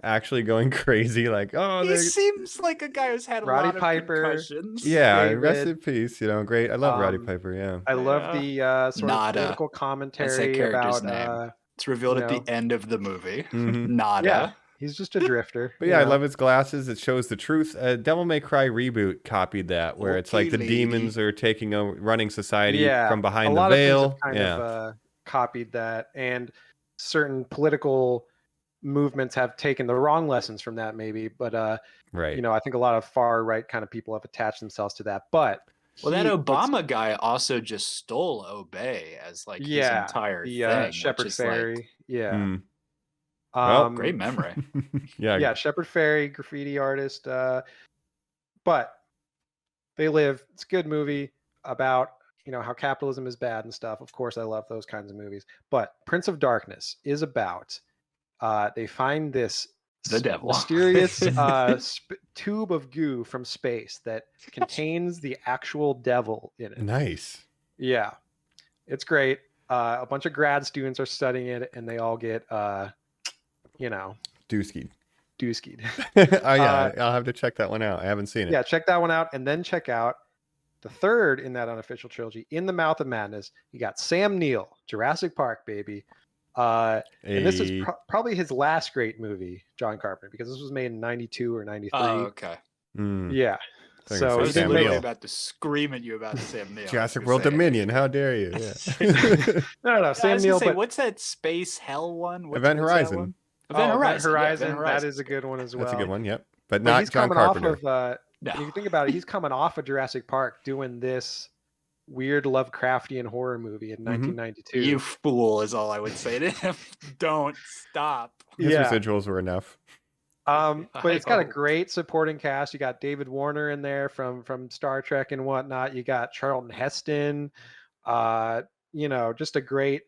actually going crazy, like, oh, He they're- seems like a guy who's had a Roddy lot of Piper. concussions. yeah, David. rest in peace. Great. I love Roddy Um, Piper. Yeah. I love the sort Nada. of political That's commentary that character's about name. It's revealed at you the end of the movie. Mhm. Nada. yeah, he's just a drifter. But yeah, I love his glasses. It shows the truth. Devil May Cry reboot copied that, where it's like Okay, the lady. demons are taking over, running society Yeah, from a behind lot the of things veil. have kind Yeah. of copied that, and certain political movements have taken the wrong lessons from that, maybe. But Right. I think a lot of far right kind of people have attached themselves to that. But Well, that what's- Obama guy also just stole Obey as like his entire the thing. Shepard which is Fairey, like, yeah. Mm. Well, great memory. yeah. Yeah, Shepard Fairey, graffiti artist. But They Live. It's a good movie about how capitalism is bad and stuff. Of course, I love those kinds of movies. But Prince of Darkness is about they find this The devil. mysterious tube of goo from space that contains the actual devil in it. Nice. Yeah, it's great. A bunch of grad students are studying it, and they all get Dooskied. dooskied. Oh yeah, I'll have to check that one out. I haven't seen it. Yeah, check that one out, and then check out the third in that unofficial trilogy, In the Mouth of Madness. You got Sam Neill, Jurassic Park, baby. And this is probably his last great movie, John Carpenter, because this was made in 92 or 93. Oh, okay. Mm. Yeah. Thing So I is, was he Sam literally Neill. about to scream at you about Sam Neill. Jurassic for World saying it. Dominion. How dare you? Yeah. No, Yeah, I Sam was Neill, gonna say, but what's that space hell one? Event what's that Horizon. one? Oh, Event Event Horizon. Yeah, Horizon, Event that Horizon. is a good one as well. That's a good one. Yep. But But not he's John coming Carpenter. off of No. if you think about it, he's coming off of Jurassic Park doing this weird Lovecraftian horror movie in 1992. You fool is all I would say to him. Don't stop. His Yeah. residuals were enough. But it's got a hope. great supporting cast. You got David Warner in there from Star Trek and whatnot. You got Charlton Heston. Just a great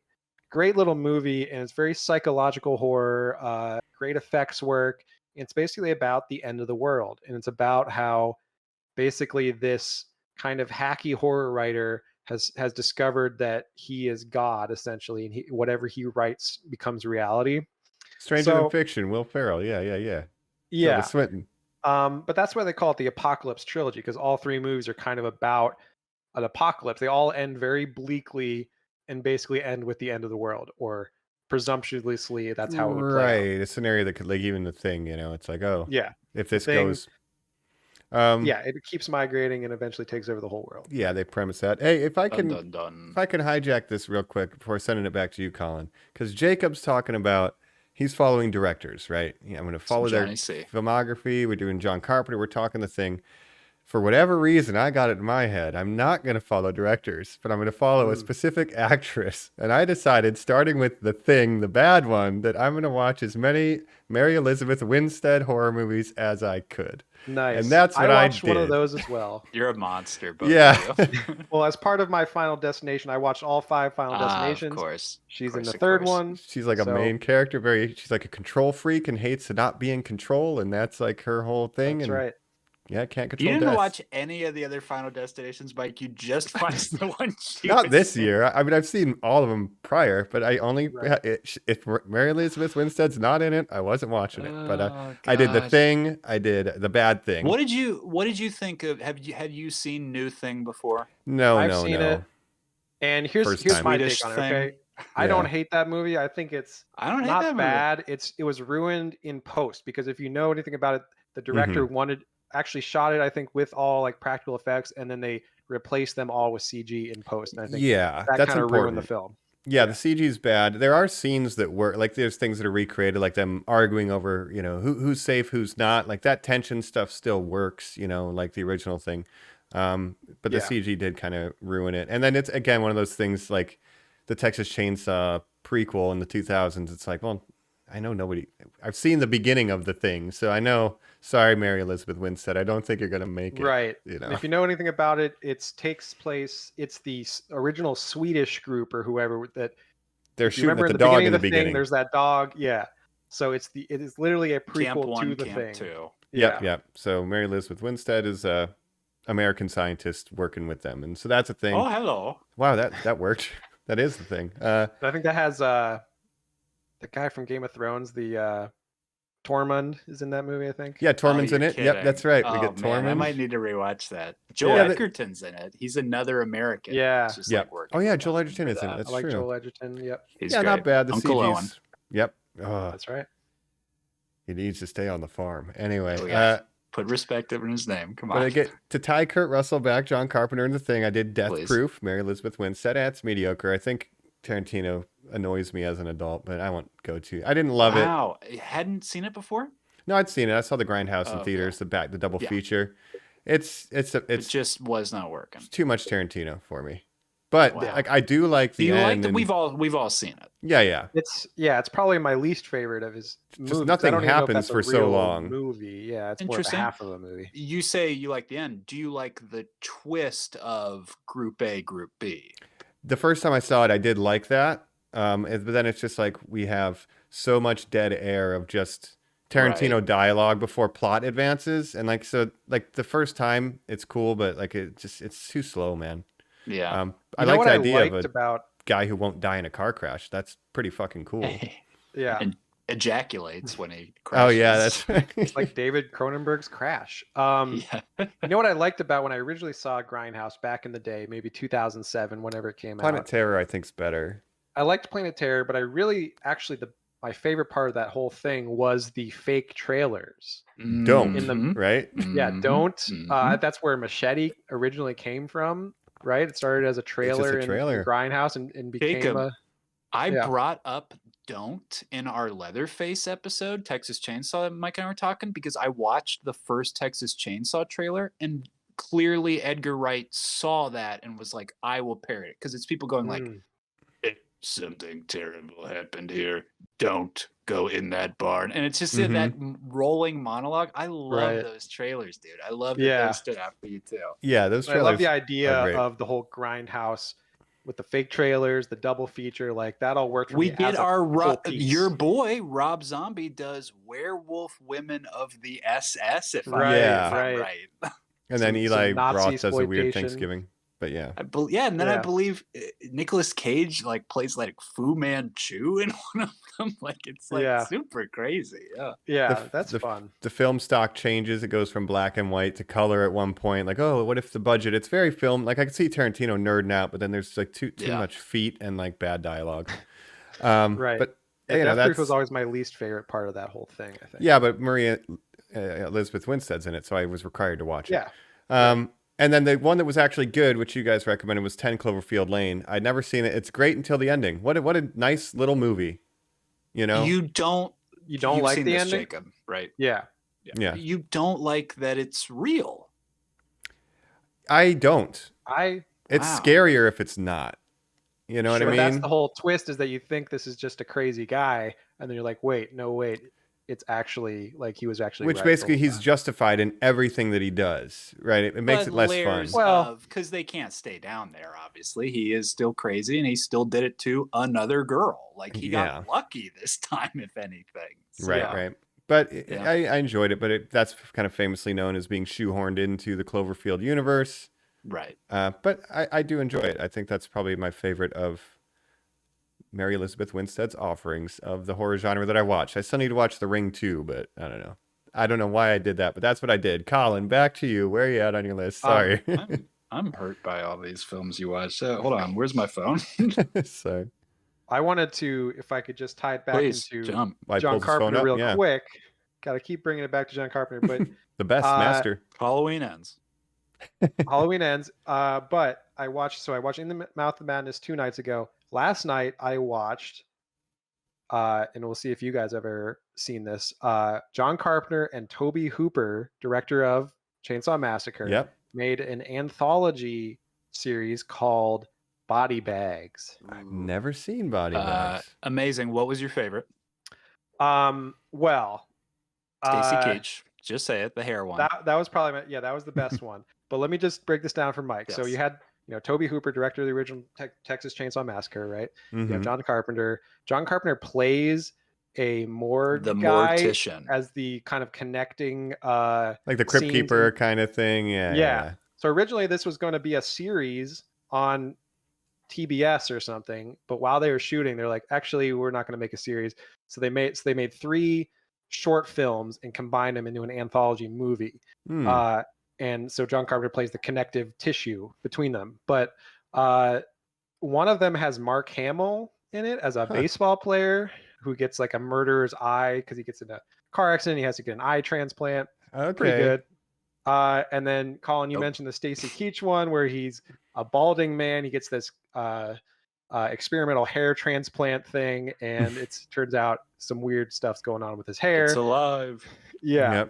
little movie, and it's very psychological horror. Great effects work. It's basically about the end of the world, and it's about how basically this kind of hacky horror writer has discovered that he is God essentially, and whatever he writes becomes reality. Stranger So- Than Fiction. Will Ferrell. Yeah. Yeah. Tilda Swinton. But that's why they call it the Apocalypse Trilogy, because all three movies are kind of about an apocalypse. They all end very bleakly and basically end with the end of the world, or presumptuously that's how it would play out. Right, a scenario that could, like, even the Thing, you know, it's like, oh, Yeah. if this Thing- goes, Yeah, it keeps migrating and eventually takes over the whole world. yeah, they premise that. Hey, if I Dun, can, dun, dun. if I can hijack this real quick before sending it back to you, Colin, because Jacob's talking about he's following directors, right? Yeah, I'm going to follow their Johnny C. filmography. We're doing John Carpenter. We're talking the Thing. For whatever reason, I got it in my head. I'm not going to follow directors, but I'm going to follow a specific actress. And I decided, starting with The Thing, the bad one, that I'm going to watch as many Mary Elizabeth Winstead horror movies as I could. Nice. And that's what I watched one of did. those as well. You're a monster, both Yeah. of you. Well, as part of my Final Destination, I watched all 5 Final Destinations. Of course. She's Of in course, the of third course. one. She's like a So- main character. She's like a control freak and hates to not be in control. And that's like her whole thing. That's and right. yeah, can't You control didn't death. watch any of the other Final Destinations, Mike. You just watched the one. Not this year. I mean, I've seen all of them prior, but I only Right. if Mary Elizabeth Winstead's not in it, I wasn't watching it. But Oh, I did The gosh. Thing. I did The Bad Thing. What did you think of? Had you seen New Thing before? No, I've no, seen no. it. And here's First here's time. my Swedish take on it. Thing. Okay, I Yeah. don't hate that movie. I think it's I don't hate not that movie. bad. It was ruined in post, because if you know anything about it, the director actually shot it, I think, with all like practical effects, and then they replaced them all with CG in post. And I think Yeah, that that's kind of important. ruined the film. Yeah, the CG's bad. There are scenes that work. Like there's things that are recreated, like them arguing over, you know, who's safe, who's not. Like that tension stuff still works, you know, like the original thing. But the Yeah. CG did kind of ruin it. And then it's again one of those things like the Texas Chainsaw prequel in the 2000s. It's like, well, I know nobody. I've seen the beginning of the thing, so I know. Sorry, Mary Elizabeth Winstead. I don't think you're gonna make it. Right. You know. And if you know anything about it, it takes place. It's the original Swedish group or whoever that. They're If you shooting remember at in the dog in beginning the of the beginning. Thing, there's that dog. Yeah. So it is literally a prequel Camp 1, to the Camp Thing. 2. Yep, yep. So Mary Elizabeth Winstead is a American scientist working with them, and so that's a thing. Oh, hello. Wow, that worked. That is the thing. I think that has the guy from Game of Thrones, the Tormund is in that movie, I think. Yeah, Tormund's Oh, in you're it. Yep, kidding. that's right. We Oh, get man, I Tormund. might need to rewatch that. Joel Yeah, Edgerton's in it. He's another American. Yeah. It's just, Yep. like, working Oh yeah, with Joel them Edgerton for is in it. that. That's I like true. Joel Edgerton. Yep. He's Yeah, not great. bad. The Uncle Owen. CG's. Yep. Oh, That's right. he needs to stay on the farm. Anyway, Oh, yeah. Put respect in his name. Come but on. I get to tie Kurt Russell back, John Carpenter in the Thing. I did Death Please. Proof, Mary Elizabeth Winstead. That's mediocre. I think Tarantino annoys me as an adult, but I won't go to. I didn't love it. Wow. You hadn't seen it before? No, I'd seen it. I saw the Grindhouse in Okay. theaters, the double Yeah. feature. It's It just was not working. too much Tarantino for me. But Wow. like I do like the You like end. that? and- We've all seen it. yeah. It's probably my least favorite of his movies. nothing I don't even know if happens that's a for so real long. Movie, yeah, it's more of a Interesting. half of a movie. You say you like the end. Do you like the twist of Group A, Group B? The first time I saw it, I did like that. But then it's just like we have so much dead air of just Tarantino dialogue before plot advances, and like so, like the first time it's cool, but like it's too slow, man. Yeah. I You know like what the I idea liked of a about guy who won't die in a car crash. That's pretty fucking cool. yeah, And ejaculates when he Oh crashes. yeah, that's right. it's like David Cronenberg's Crash. Yeah. You know what I liked about when I originally saw Grindhouse back in the day, maybe 2007, whenever it came Planet out. Terror, I think's better. I liked Planet Terror, but I really actually my favorite part of that whole thing was the fake trailers. Don't In the- Mhm. right? Yeah, Mhm. don't. Mhm. That's where Machete originally came from, right? It started as a trailer, in trailer. Grindhouse and became Jacob, a. I Yeah. Mm-hmm. brought up Don't in our Leatherface episode, Texas Chainsaw, that Mike and I were talking, because I watched the first Texas Chainsaw trailer and clearly Edgar Wright saw that and was like, I will parrot it. Because it's people going like, something terrible happened here. Don't go in that barn. And it's just that rolling monologue. I love Right. those trailers, dude. I love that Yeah. they stood out for you too. Yeah, those I trailers. love the idea are great. of the whole Grindhouse with the fake trailers, the double feature, like that all worked for We me. did as a our whole piece. your boy Rob Zombie does Werewolf Women of the SS. If Right, Yeah. I'm right. right. And then some Eli Nazi Roth does a weird exploitation. Thanksgiving. But yeah. And then I Yeah. believe Nicolas Cage like plays like Fu Manchu in one of them. Like it's like Yeah. super crazy. Yeah. Yeah, that's fun. The film stock changes. It goes from black and white to color at one point. Like, oh, what if the budget? It's very film. Like I can see Tarantino nerding out, but then there's like too much feet and like bad dialogue. Right. But Death that's Proof was always my least favorite part of that whole thing, I think. yeah. But Maria Elizabeth Winstead's in it, so I was required to watch it. Yeah. And then the one that was actually good, which you guys recommended, was 10 Cloverfield Lane. I'd never seen it. It's great until the ending. What a nice little movie. You know? You don't You've like seen the this, ending, Jacob, right? Yeah. You don't like that it's real. I don't. It's Wow. scarier if it's not. You know what I mean? That's the whole twist, is that you think this is just a crazy guy, and then you're like, wait, it's actually like he was actually Which right basically the whole he's time. justified in everything that he does, right? It makes it less fun. Well, because they can't stay down there. Obviously, he is still crazy, and he still did it to another girl. Like he got lucky this time, if anything. So, Right. But I enjoyed it, but that's kind of famously known as being shoehorned into the Cloverfield universe. Right. But I do enjoy it. I think that's probably my favorite of Mary Elizabeth Winstead's offerings of the horror genre that I watched. I still need to watch The Ring too, but I don't know. I don't know why I did that, but that's what I did. Colin, back to you. Where are you at on your list? Sorry. I'm hurt by all these films you watched. Hold on. Where's my phone? Sorry. I wanted to, if I could just tie it back into jump. John Carpenter real quick. Got to keep bringing it back to John Carpenter, but the best master. Halloween Ends. Halloween Ends. But I watched In the Mouth of Madness 2 nights ago. Last night I watched, and we'll see if you guys ever seen this. John Carpenter and Tobe Hooper, director of Chainsaw Massacre, made an anthology series called Body Bags. I've never seen Body Bags. Amazing. What was your favorite? Well, Stacy Keach. Just say it. The hair one. That was probably that was the best one. But let me just break this down for Mike. Yes. So you had Tobe Hooper, director of the original Texas Chainsaw Massacre, right? You have John Carpenter. John Carpenter plays a morgue guy mortician as the kind of connecting like the crypt keeper kind of thing. Yeah. So originally this was going to be a series on TBS or something, but while they were shooting, they're like, actually, we're not going to make a series. So they made 3 short films and combined them into an anthology movie. And so John Carpenter plays the connective tissue between them. But one of them has Mark Hamill in it as a baseball player who gets like a murderer's eye because he gets in a car accident. He has to get an eye transplant. Okay. Pretty good. And then Colin, you mentioned the Stacy Keach one where he's a balding man. He gets this experimental hair transplant thing, and it turns out some weird stuff's going on with his hair. It's alive. Yeah.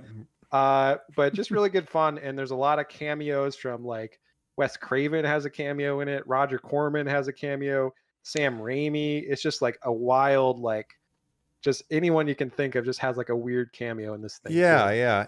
But just really good fun. And there's a lot of cameos from like Wes Craven has a cameo in it. Roger Corman has a cameo. Sam Raimi. It's just like a wild, like just anyone you can think of just has like a weird cameo in this thing. Yeah.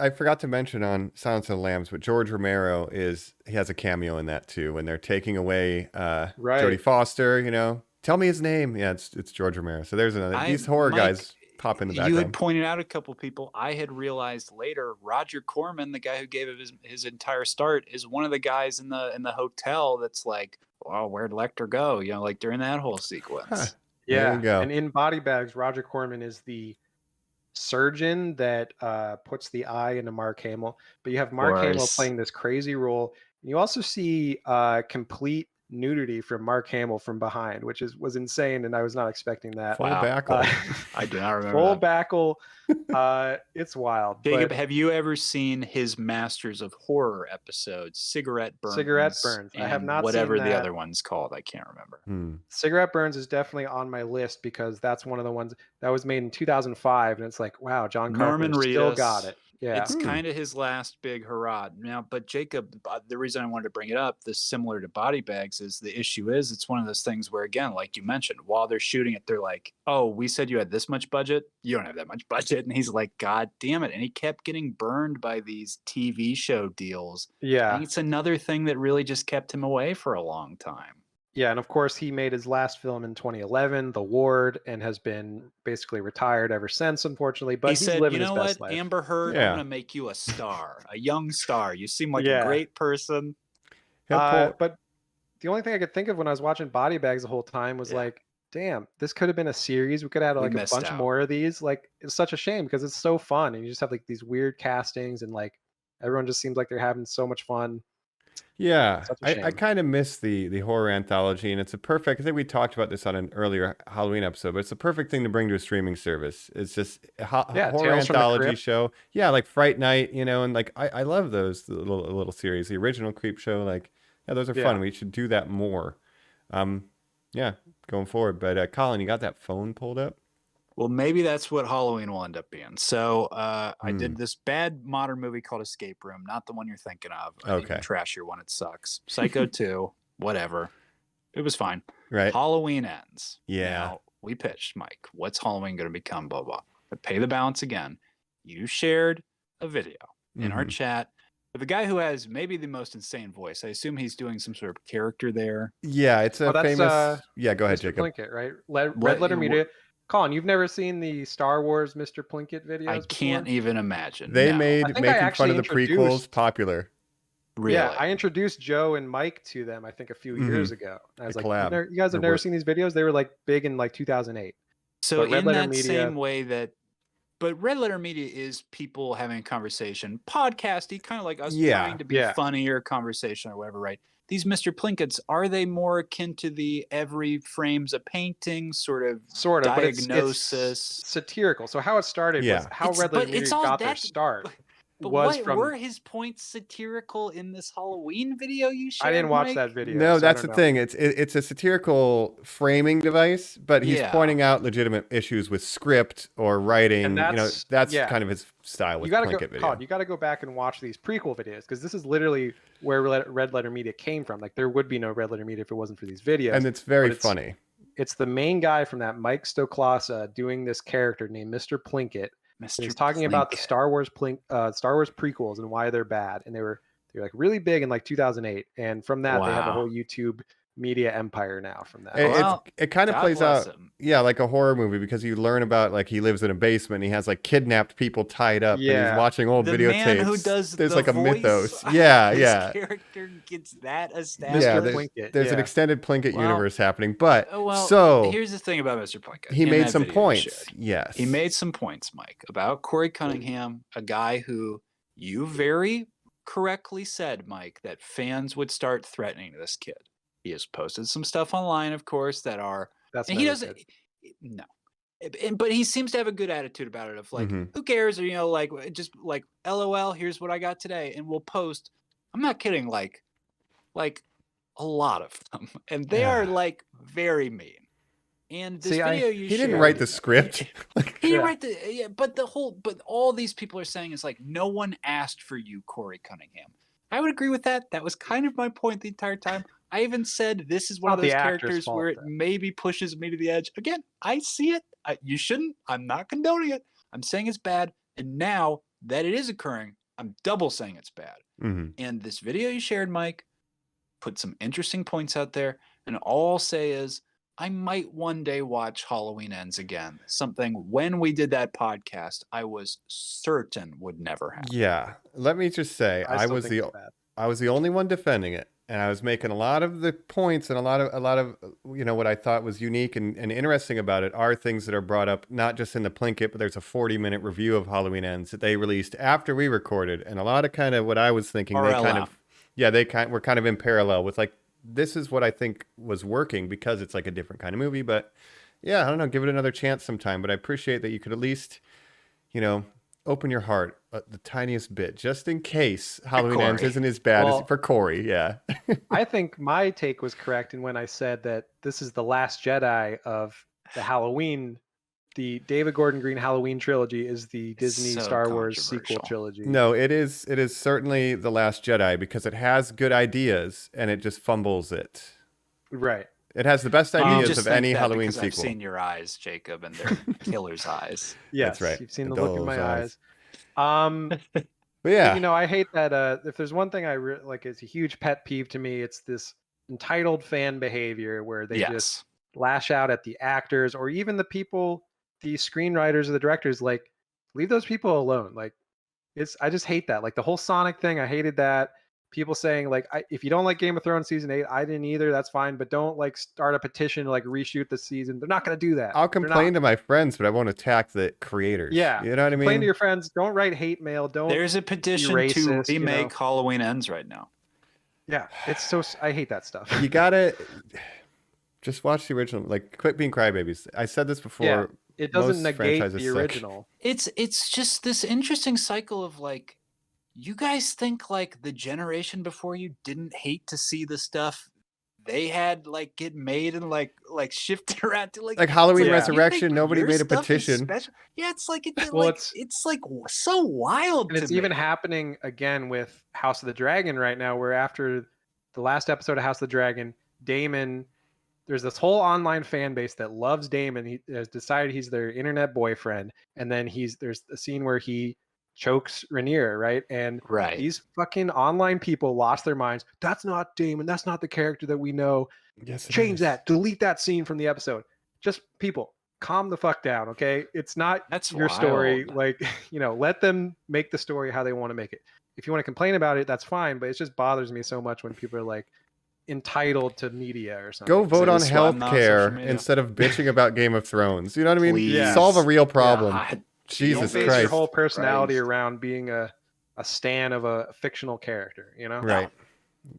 I forgot to mention on Silence of the Lambs, but George Romero he has a cameo in that too. When they're taking away Jodie Foster, tell me his name. Yeah, it's George Romero. So there's another. These horror guys pop in the background. You had pointed out a couple people. I had realized later, Roger Corman, the guy who gave his entire start, is one of the guys in the hotel that's like, "Oh, where'd Lecter go?" Like during that whole sequence. Huh. Yeah, there you go. And in Body Bags, Roger Corman is the surgeon that puts the eye into Mark Hamill. But you have Mark Hamill playing this crazy role. And you also see complete nudity from Mark Hamill from behind, which was insane, and I was not expecting that. Full backle. I do not remember. Full backle. It's wild. Jacob, have you ever seen his Masters of Horror episodes? Cigarette Burns. I have not whatever seen the that. other one's called. I can't remember. Cigarette Burns is definitely on my list because that's one of the ones that was made in 2005, and it's like, wow, John Carpenter still got it. Yeah, it's kind of his last big hurrah. Now, but Jacob, the reason I wanted to bring it up, this similar to Body Bags, is the issue is it's one of those things where, again, like you mentioned, while they're shooting it, they're like, "Oh, we said you had this much budget. You don't have that much budget," and he's like, "God damn it!" And he kept getting burned by these TV show deals. Yeah, I think it's another thing that really just kept him away for a long time. Yeah, and of course he made his last film in 2011, The Ward, and has been basically retired ever since, unfortunately. But he he's said, living "You his know best what, life." Amber Heard, I'm gonna make you a star, a young star. You seem like a great person." But the only thing I could think of when I was watching Body Bags the whole time was like, damn, this could have been a series. We could have had like a bunch more of these. Like, it's such a shame because it's so fun, and you just have like these weird castings, and like everyone just seems like they're having so much fun. Yeah, Such a I shame. kind of miss the horror anthology, and it's a perfect. I think we talked about this on an earlier Halloween episode, but it's a perfect thing to bring to a streaming service. It's just a horror Tales from the anthology Crypt. show. Yeah, like Fright Night, and like I love those little series. The original Creep Show, like those are fun. We should do that more. Yeah, going forward. But Colin, you got that phone pulled up? Well, maybe that's what Halloween will end up being. So I did this bad modern movie called Escape Room, not the one you're thinking of. An even trashier one. It sucks. Psycho 2, whatever. It was fine. Right. Halloween ends. Yeah. Now, we pitched, Mike, what's Halloween going to become, blah, blah. But pay the balance again. You shared a video in our chat with a guy who has maybe the most insane voice. I assume he's doing some sort of character there. Yeah, it's a famous... yeah, go ahead, Mr. Jacob. Plinkett, right? Red Letter Media. Colin, you've never seen the Star Wars Mr. Plinkett videos I can't even imagine. They made making fun of the prequels popular. Really? Yeah, I introduced Joe and Mike to them, I think, a few years ago. I was like, you guys have never seen these videos? They were like big in like 2008. So in that same way that, but Red Letter Media is people having a conversation, podcasty, kind of like us trying to be funny or conversation or whatever, right? These Mr. Plinketts, are they more akin to the every frame's a painting sort of diagnosis? But it's satirical. So how it started was how Red Letter Media got their start. But were his points satirical in this Halloween video you shared? I didn't watch that video. No, that's the thing. It's a satirical framing device, but he's pointing out legitimate issues with script or writing. That's kind of his style with Plinkett video. You got to go back and watch these prequel videos because this is literally where Red Letter Media came from. Like there would be no Red Letter Media if it wasn't for these videos. And it's very funny. It's the main guy from that, Mike Stoklasa, doing this character named Mr. Plinkett. He's talking about the Star Wars prequels and why they're bad, and they're like really big in like 2008, and from that they have a whole YouTube media empire now from that. It kind of plays out like a horror movie because you learn about like he lives in a basement and he has like kidnapped people tied up and he's watching old videotapes. Man who does there's the like a voice, mythos. Yeah. Character gets that established. There's an extended Plinkett universe happening, but here's the thing about Mr. Plinkett. He made some points. Yes. He made some points, Mike, about Corey Cunningham, a guy who you very correctly said, Mike, that fans would start threatening this kid. He has posted some stuff online, of course, that are. And he doesn't. No, but he seems to have a good attitude about it. Of like, who cares? Or like just like, LOL. Here's what I got today, and we'll post. I'm not kidding. Like a lot of them, and they are like very mean. And this video he didn't write the script. He didn't write the but all these people are saying is like, no one asked for you, Corey Cunningham. I would agree with that. That was kind of my point the entire time. I even said this is one of those characters where it maybe pushes me to the edge. Again, I see it. You shouldn't. I'm not condoning it. I'm saying it's bad. And now that it is occurring, I'm double saying it's bad. And this video you shared, Mike, put some interesting points out there. And all I'll say is I might one day watch Halloween Ends again. Something when we did that podcast, I was certain would never happen. Yeah. Let me just say, I was the only one defending it. And I was making a lot of the points and a lot of what I thought was unique and interesting about it are things that are brought up not just in the Plinkett, but there's a 40-minute review of Halloween Ends that they released after we recorded, and a lot of kind of what I was thinking were kind of in parallel with like this is what I think was working because it's like a different kind of movie. But yeah, I don't know, give it another chance sometime. But I appreciate that you could at least open your heart the tiniest bit, just in case Halloween Ends isn't as bad as for Corey. Yeah. I think my take was correct in when I said that this is the last Jedi of the Halloween. The David Gordon Green Halloween trilogy is the Disney Star Wars sequel trilogy. No, it is certainly the last Jedi because it has good ideas and it just fumbles it. Right. It has the best ideas of any Halloween sequel. I've seen your eyes, Jacob, and they're killer's eyes. Yes, that's right. You've seen the look in my eyes. But yeah, I hate that. If there's one thing I like, it's a huge pet peeve to me. It's this entitled fan behavior where they just lash out at the actors or even the people, the screenwriters or the directors. Like, leave those people alone. Like, I just hate that. Like the whole Sonic thing, I hated that. people saying like, if you don't like Game of Thrones season 8, I didn't either. That's fine, but don't like start a petition to like reshoot the season. They're not going to do that. I'll They're complain not. to my friends, but I won't attack the creators. Yeah, You know what I complain mean? to your friends. Don't write hate mail. Don't. There's a petition to racist, you remake know. Halloween Ends right now. Yeah, it's so. I hate that stuff. You gotta just watch the original. Like, quit being crybabies. I said this before. Yeah, it doesn't most negate franchises the suck. original. It's just this interesting cycle of like, you guys think like the generation before you didn't hate to see the stuff they had like get made and like shifted around to Like Halloween Yeah. Resurrection, nobody your made a stuff is petition. special? Yeah, it's like Well, it's like so wild. And to it's me. even happening again with House of the Dragon right now, where after the last episode of House of the Dragon, Damon, there's this whole online fan base that loves Damon. He has decided he's their internet boyfriend, and then there's a scene where he chokes Rhaenyra, right? And right. these fucking online people lost their minds. That's not Damon. That's not the character that we know. Yes, it Change is. that. Delete that scene from the episode. Just people, calm the fuck down, okay? It's not That's your story. wild. Like, let them make the story how they want to make it. If you want to complain about it, that's fine. But it just bothers me so much when people are like entitled to media or something. Go vote on This is why I'm not on social healthcare media. instead of bitching about Game of Thrones. You know what I mean? Please. Yes. Solve a real problem. God, Jesus Don't base Christ. your whole personality Christ. around being a stan of a fictional character, Right.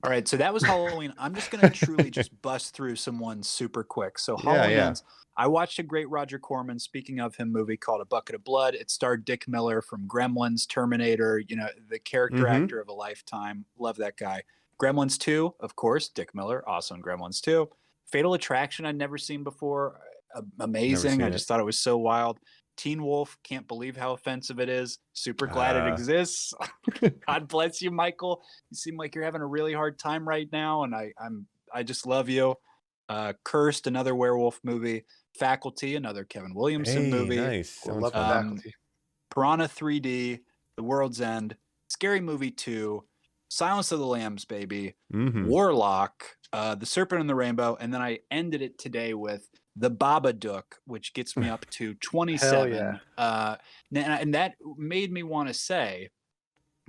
All right, so that was Halloween. I'm just gonna truly just bust through some ones super quick. So Yeah, Halloween yeah. Ends. I watched a great Roger Corman, speaking of him, movie called A Bucket of Blood. It starred Dick Miller from Gremlins, Terminator, the character Mhm. actor of a lifetime. Love that guy. Gremlins 2, of course, Dick Miller, also in Gremlins 2. Fatal Attraction I'd never seen before. Amazing. seen I it. just thought it was so wild. Teen Wolf, can't believe how offensive it is. Super glad it exists. God bless you, Michael. You seem like you're having a really hard time right now, and I just love you. Cursed, another werewolf movie. Faculty, another Kevin Williamson Hey, movie. nice. I Someone's love the fun. faculty. Piranha 3D, The World's End, Scary Movie 2, Silence of the Lambs, baby, Mhm. Warlock, The Serpent and the Rainbow, and then I ended it today with The Babadook, which gets me up to 27. And that made me want to say,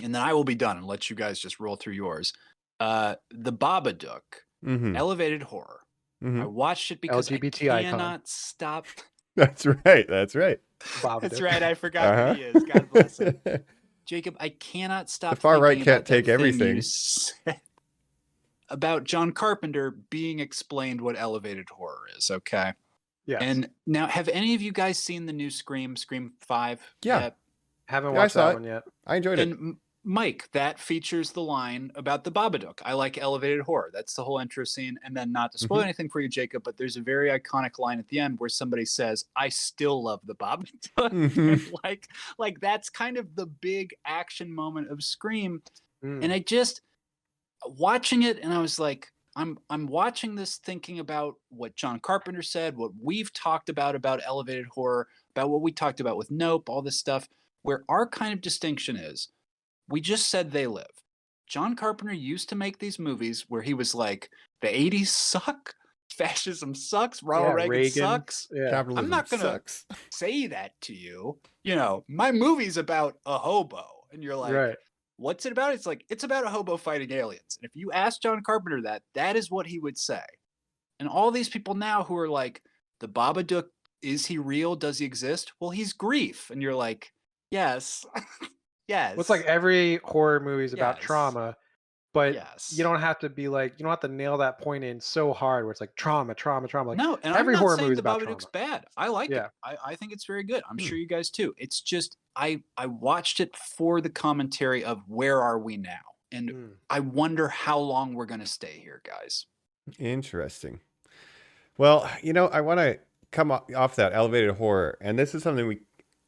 and then I will be done and let you guys just roll through yours. The Babadook, Mhm. elevated horror. Mhm. I watched it because LGBT I icon. cannot stop. That's right. That's right. That's right. I forgot who he is. God bless him. Jacob, I cannot stop. The far right thinking can't about that take thing everything. you said about John Carpenter being explained what elevated horror is. Okay. Yes. And now, have any of you guys seen the new Scream 5? Yeah. yet? Haven't Yeah, I watched saw that it. one yet. I enjoyed it. And Mike, that features the line about the Babadook. I like elevated horror. That's the whole intro scene. And then, not to spoil Mm-hmm. anything for you, Jacob, but there's a very iconic line at the end where somebody says, "I still love the Babadook." Mhm. like that's kind of the big action moment of Scream. Mm. And I just watching it, and I was like, I'm watching this thinking about what John Carpenter said, what we've talked about elevated horror, about what we talked about with Nope, all this stuff, where our kind of distinction is, we just said they live. John Carpenter used to make these movies where he was like, the 80s suck, fascism sucks, Ronald Reagan Reagan. sucks. Yeah. Capitalism I'm not gonna sucks. say that to you. My movie's about a hobo. And you're like, Right. what's it about? It's like, it's about a hobo fighting aliens. And if you ask John Carpenter that is what he would say. And all these people now who are like, the Babadook, is he real? Does he exist? Well, he's grief. And you're like, yes. Yes. Well, it's like every horror movie is about Yes. trauma, but Yes. you don't have to be like, you don't have to nail that point in so hard where it's like trauma. Like, No, and every I'm not horror saying movie is the about Babadook's trauma. bad. I like Yeah. it. I think it's very good. I'm Hmm. sure you guys too. It's just I watched it for the commentary of where are we now, and Mm. I wonder how long we're gonna stay here, guys. Interesting. Well, I want to come off that elevated horror, and this is something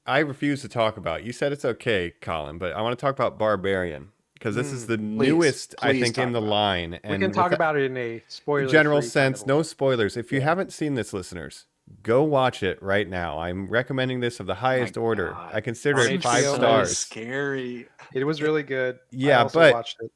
I refuse to talk about. You said it's okay, Colin, but I want to talk about Barbarian because this is the newest, I please think, in talk the about it. line. We And can talk with about it in a spoiler general sense, no spoilers. If you haven't seen this, listeners, go watch it right now. I'm recommending this of the highest order. God. I consider On it HBO 5 Max. stars. Scary. It was really good. Yeah, I also but- watched it.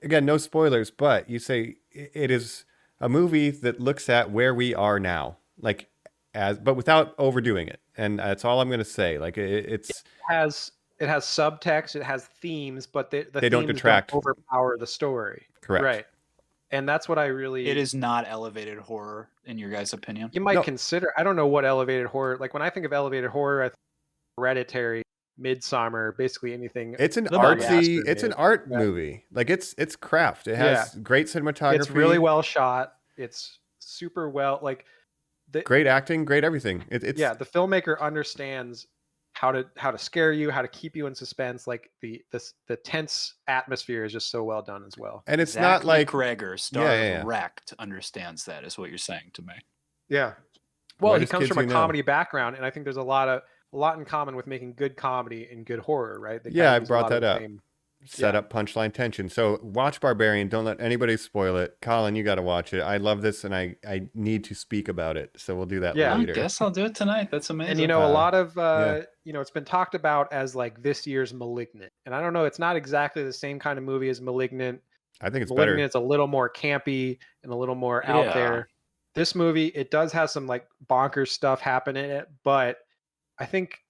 Again, no spoilers, but you say it is a movie that looks at where we are now, but without overdoing it. And that's all I'm going to say. Like it's Has it has subtext, it has themes, but the They don't themes detract. overpower the story. Correct. Right. And that's what I really. It is not elevated horror, in your guys' opinion. You might No. consider. I don't know what elevated horror. Like when I think of elevated horror, I think Hereditary, Midsummer, basically anything. It's an The Body artsy. Bastard It's an is. art Yeah. movie. Like it's craft. It has great cinematography. It's really well shot. It's super well like. Great acting. Great everything. It's The filmmaker understands how to scare you, how to keep you in suspense. Like the tense atmosphere is just so well done as well. and it's Zach not like McGregor, star Yeah. of Wrecked, understands that, is what you're saying to me. Yeah. Well, What he is comes Kids from a Who Know? comedy background, and I think there's a lot in common with making good comedy and good horror, right? They Yeah, kind of I use a brought lot of that the up. same- set up punchline tension. So watch Barbarian. Don't let anybody spoil it. Colin, you got to watch it. I love this, and I need to speak about it. So we'll do that Yeah. I later. guess I'll do it tonight. That's amazing. And a lot of yeah. it's been talked about as like this year's Malignant, and I don't know, it's not exactly the same kind of movie as Malignant. I think it's Malignant's better. a little more campy and a little more out Yeah. there. This movie, it does have some like bonkers stuff happen in it, but I think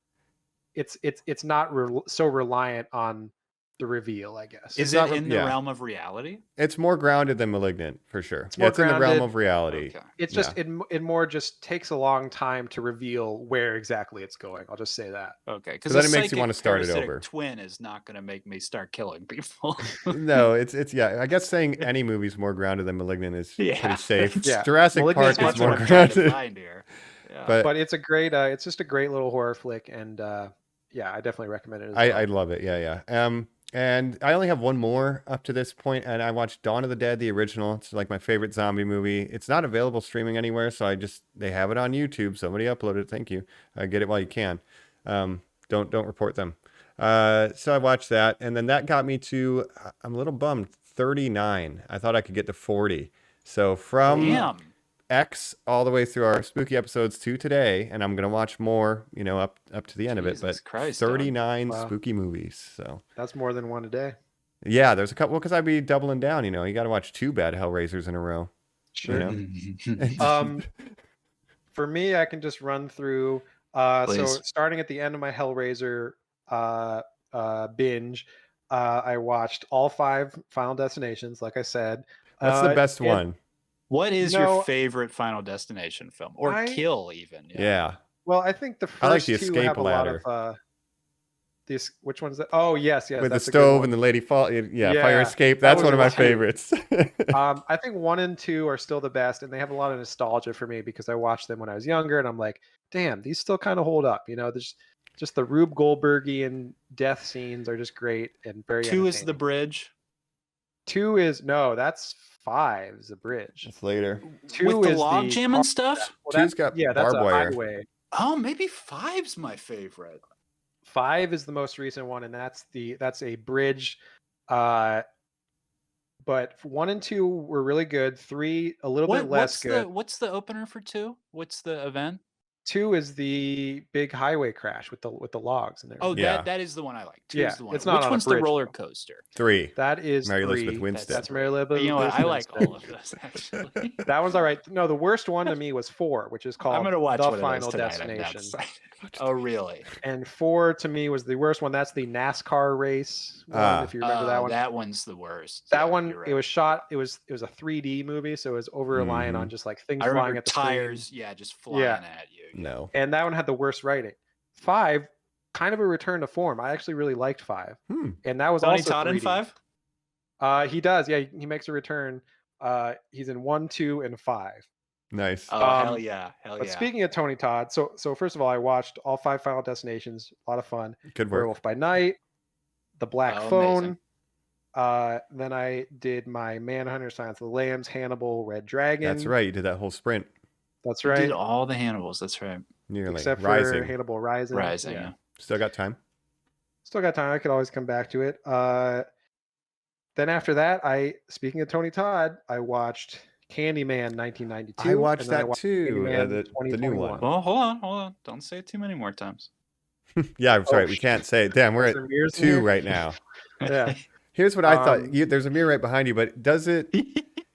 it's not so reliant on the reveal, I guess. Is not it re- in the yeah. realm of reality? It's more grounded than Malignant for sure. It's more It's in the realm grounded. of reality. Okay. It's just it more just takes a long time to reveal where exactly it's going. I'll just say that. Okay, So then it makes you wanna start it over. Twin is not going to make me start killing people. No, it's I guess saying any movie's more grounded than Malignant is Yeah. pretty safe. Yeah. Jurassic Malignant's Park much is more what I'm trying to grounded. find here. Yeah. But But it's a great it's just a great little horror flick, and yeah, I definitely recommend it as I well. love it. Yeah. And I only have one more up to this point, and I watched Dawn of the Dead, the original. It's like my favorite zombie movie. It's not available streaming anywhere, so they have it on YouTube. Somebody uploaded it. Thank you. Get it while you can. Don't report them. So I watched that, and then that got me to I'm a little bummed. 39. I thought I could get to 40. So from Damn. X all the way through our spooky episodes to today, and I'm gonna watch more, up to the end of it. Jesus But Christ, Don. 39 Wow. spooky movies. So That's more than one a day. yeah, there's a couple because I'd be doubling down. You got to watch 2 bad Hellraisers in a row. Sure. You know? For me, I can just run through. So Please. starting at the end of my Hellraiser binge, I watched all 5 Final Destinations. Like I said, That's the best and- one. What is No, your favorite Final Destination film, or I- kill even? Yeah. Well, I think the first I like the 2 escape have a ladder. lot of. This which one's that? Oh yes, With the that's a good stove one. and the lady fall. Yeah, Yeah, fire escape. that That's was one of my one. favorites. I think 1 and 2 are still the best, and they have a lot of nostalgia for me because I watched them when I was younger, and I'm like, damn, these still kind of hold up. There's just the Rube Goldbergian death scenes are just great and very. 2 is the entertaining. bridge. 2 is no, that's 5 is the bridge. It's later. 2 With the is log the jam and stuff. well, 2's got yeah, that's barbed a wire. highway. Oh, maybe 5's my favorite. 5 is the most recent one, and that's a bridge. But 1 and 2 were really good. 3 a little bit less good. What's the opener for 2? What's the event? 2 is the big highway crash with the logs in there. Oh, Yeah. that is the one I like. 2 Yeah, is the one. it's not Which on a one's the bridge, roller though. coaster? 3. That is Mary 3. Elizabeth Winstead. That's Mary Elizabeth. You know what? I like Winstead. all of this actually. That one's all right. No, the worst one to me was 4, which is called I'm gonna watch The one Final of those tonight. I'm that Destination. excited. Oh, really? And 4 to me was the worst one. That's the NASCAR race one, Ah. if you remember that one. That one's the worst. That Yeah, one, you're it right. was shot. It was a 3D movie, so it was over reliant Mhm. on just like things I flying remember at the screen. tires. Yeah, just flying at you. No. And that one had the worst writing. 5, kind of a return to form. I actually really liked 5, and that was Tony also Todd in 3D. 5. He does. Yeah, he makes a return. He's in 1, 2, and 5. Nice. Oh, hell Um, yeah, hell But yeah. speaking of Tony Todd, so first of all, I watched all 5 Final Destinations. A lot of fun. Good work. Werewolf by Night, The Black Oh, Phone. Then I did my Manhunter, Silence of the Lambs, Hannibal, Red Dragon. That's right. You did that whole sprint. That's You right. did all the Hannibals. That's right. Nearly. Except for Rising. Hannibal Rising. Rising. Yeah. Yeah. Still got time. Still got time. I could always come back to it. Then after that, speaking of Tony Todd, I watched Candyman 1992. I watched and then I that too. Candyman The new 2021. one. Well, hold on. Don't say it too many more times. Yeah, I'm sorry. Oh, we shit. can't say it. Damn, we're Is at there mirrors in 2 here? right now. Yeah. Here's what I thought. Um, There's a mirror right behind you, but does it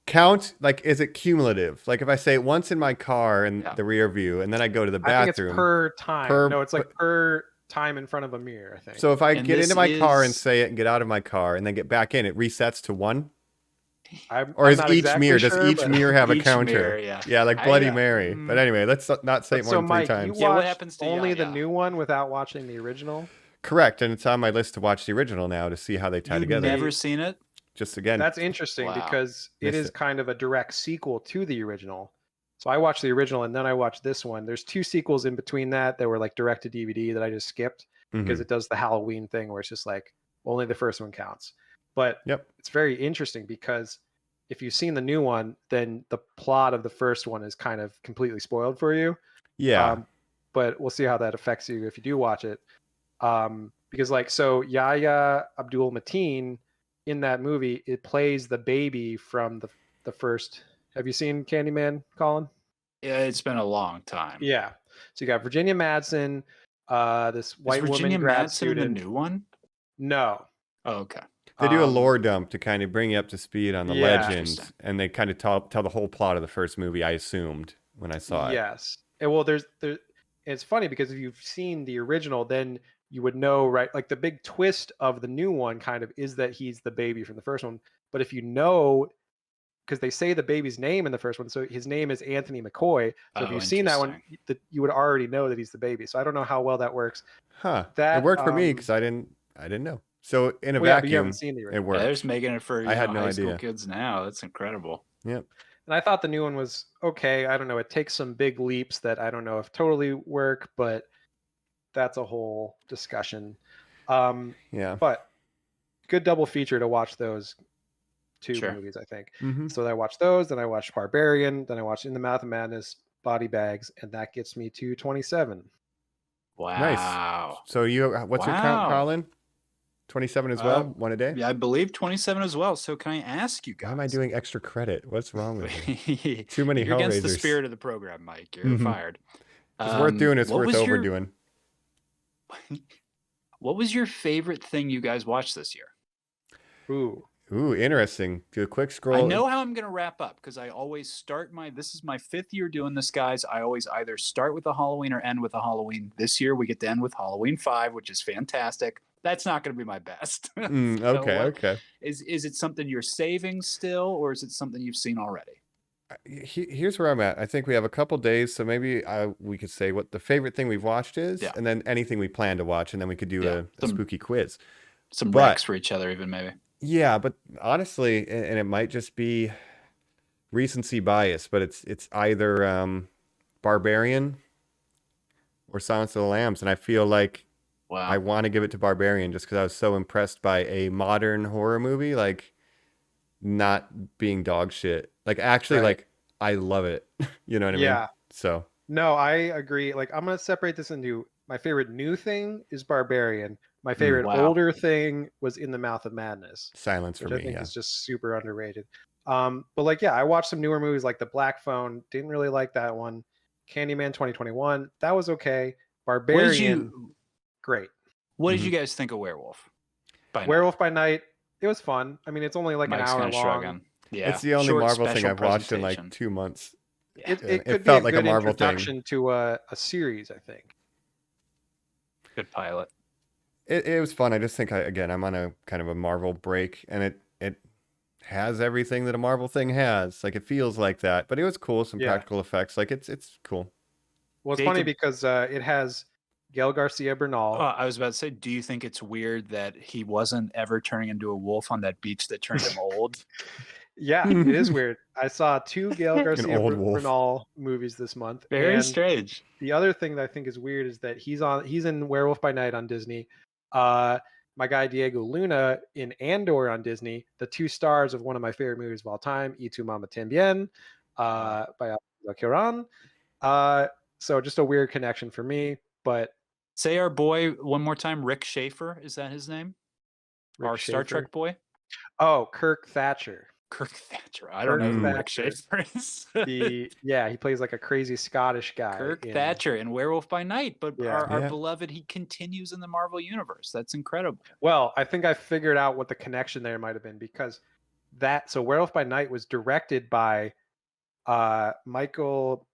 count? Like, is it cumulative? Like, if I say it once in my car in Yeah. the rear view, and then I go to the I think it's bathroom. per time. Per- no, it's like per time in front of a mirror, I think. So if I And get this into my car and is- say it and get out of my car and then get back in, it resets to 1? I'm Or is not each exactly mirror, sure, does each but- mirror have a Each counter? mirror, yeah. like I, Bloody Mary. But anyway, let's not say it But more so than 3 Mike, you times. Yeah, what watched happens to only the Yaya? new one without watching the original? Correct, and it's on my list to watch the original now to see how they tie You've together. never seen it? Just again, That's interesting Wow. because it Missed is it. kind of a direct sequel to the original. So I watched the original and then I watched this one. There's 2 sequels in between that were like direct to DVD that I just skipped because Mhm. it does the Halloween thing where it's just like only the first one counts. But Yep. it's very interesting because if you've seen the new one, then the plot of the first one is kind of completely spoiled for you. Yeah. But we'll see how that affects you if you do watch it. Because like, so Yahya Abdul Mateen in that movie, it plays the baby from the first. Have you seen Candyman, Colin? Yeah, it's been a long time. Yeah. So you got Virginia Madsen, this Is white Virginia woman grad Madsen student. in the new one? No. Oh, okay. They do a lore dump to kind of bring you up to speed on the Yeah. legend, and they kind of tell the whole plot of the first movie, I assumed, when I saw it. Yes. And well, it's funny because if you've seen the original, then you would know, right? Like the big twist of the new one kind of is that he's the baby from the first one. But if you know, because they say the baby's name in the first one, so his name is Anthony McCoy. So if Oh, you've seen that one, you would already know that he's the baby. So I don't know how well that works. Huh. That, it worked for me because I didn't know. So in a Well, yeah, but you vacuum, haven't seen the it original. worked. Yeah, they're just making it for I had no high school idea. kids now. That's incredible. Yep. And I thought the new one was okay. I don't know. It takes some big leaps that I don't know if totally work, but that's a whole discussion. Yeah. But good double feature to watch those 2 Sure. movies, I think. Mhm. So I watched those, then I watched Barbarian, then I watched In the Mouth of Madness, Body Bags, and that gets me to 27. Wow. Nice. So what's your count, Wow. Colin? 27 as well? One a day? Yeah, I believe 27 as well. So can I ask you guys? Why am I doing extra credit? What's wrong with me? Too many You're against the Hellraisers. spirit of the program, Mike. You're Mhm. fired. It's worth doing. It's what worth was your- overdoing. What was your favorite thing you guys watched this year? Ooh, interesting. Do a quick scroll. I know how I'm going to wrap up because I always start this is my 5th year doing this, guys. I always either start with a Halloween or end with a Halloween. This year we get to end with Halloween 5, which is fantastic. That's not going to be my best. Okay. Is it something you're saving still, or is it something you've seen already? Here's where I'm at. I think we have a couple days, so maybe we could say what the favorite thing we've watched is, Yeah. and then anything we plan to watch, and then we could do a spooky quiz. Some But- recs for each other, even maybe. Yeah, but honestly, and it might just be recency bias, but it's either Barbarian or Silence of the Lambs, and I feel like Wow. I want to give it to Barbarian just because I was so impressed by a modern horror movie, like not being dog shit. Like actually, Right. like I love it. You know what I mean? Yeah. So No, I agree. Like I'm gonna separate this into my favorite new thing is Barbarian. My favorite Wow. older thing was In the Mouth of Madness, silence for which I me. think Yeah. is just super underrated. But like, yeah, I watched some newer movies like The Black Phone. Didn't really like that one. Candyman 2021. That was okay. What Barbarian, great. did Mm-hmm. you guys think of Werewolf? By Night? Werewolf by Night. It was fun. I mean, it's only like Mike's an hour gonna long. shrug on. Yeah, It's the only short Marvel thing special I've watched in presentation. like 2 months. Yeah. It It could felt be a like a good Marvel thing. introduction to a series, I think. Good pilot. It was fun. I just think I'm on a kind of a Marvel break, and it has everything that a Marvel thing has. Like it feels like that, but it was cool. Some Yeah. practical effects. Like it's cool. Well, it's funny Jacob- because it has Gail Garcia Bernal. I was about to say, do you think it's weird that he wasn't ever turning into a wolf on that beach that turned him old? Yeah, it is weird. I saw 2 Gail Garcia old wolf. Bernal movies this month. Very and strange. the other thing that I think is weird is that he's in Werewolf by Night on Disney. My guy Diego Luna in Andor on Disney, the 2 stars of one of my favorite movies of all time, Y Tu Mama Tambien, by Alfonso Cuarón. So just a weird connection for me, but Say our boy one more time. Rick Schaefer, is that his name? Rick Our Star Schaefer. Trek boy, Oh, Kirk Thatcher. Kirk Thatcher. I don't know Kirk who Rick Thatcher. Schaefer is. He plays like a crazy Scottish guy. Kirk in- Thatcher in Werewolf by Night, but Yeah. our Yeah. beloved, he continues in the Marvel universe. That's incredible. Well, I think I figured out what the connection there might have been because so Werewolf by Night was directed by Michael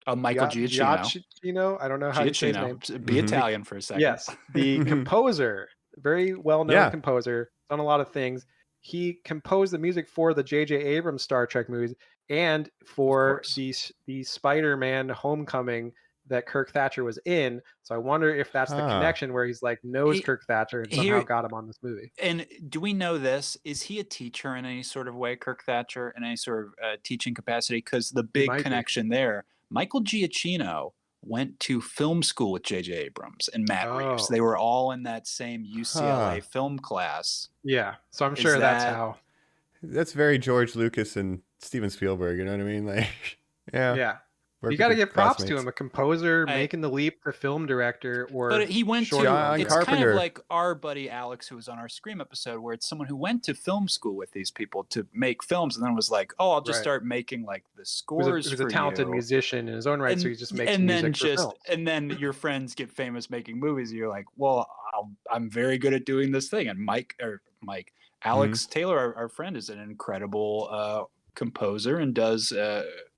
Michael Giacchino. Giacchino. I don't know how you say his name. Giacchino. Be Italian for a second. Yes, the composer, very well-known Yeah. composer, done a lot of things. He composed the music for the J.J. Abrams Star Trek movies and for the Spider-Man Homecoming that Kirk Thatcher was in. So I wonder if that's the connection where he's like knows Kirk Thatcher and somehow got him on this movie. And do we know this? Is he a teacher in any sort of way, Kirk Thatcher, in any sort of teaching capacity? Because the big connection there, Michael Giacchino went to film school with J.J. Abrams and Matt Reeves. They were all in that same UCLA film class. Yeah, so I'm sure that's how. That's very George Lucas and Steven Spielberg. You know what I mean? Like, yeah. You got to give props to him, a composer making the leap to film director. But he went to John Carpenter. Kind of like our buddy Alex, who was on our Scream episode, where it's someone who went to film school with these people to make films, and then was like, "Oh, I'll just start making like the scores." He was a talented musician in his own right, so he just makes music for films. And then your friends get famous making movies, and you're like, "Well, I'm very good at doing this thing." And Alex Taylor, our friend, is an incredible composer and does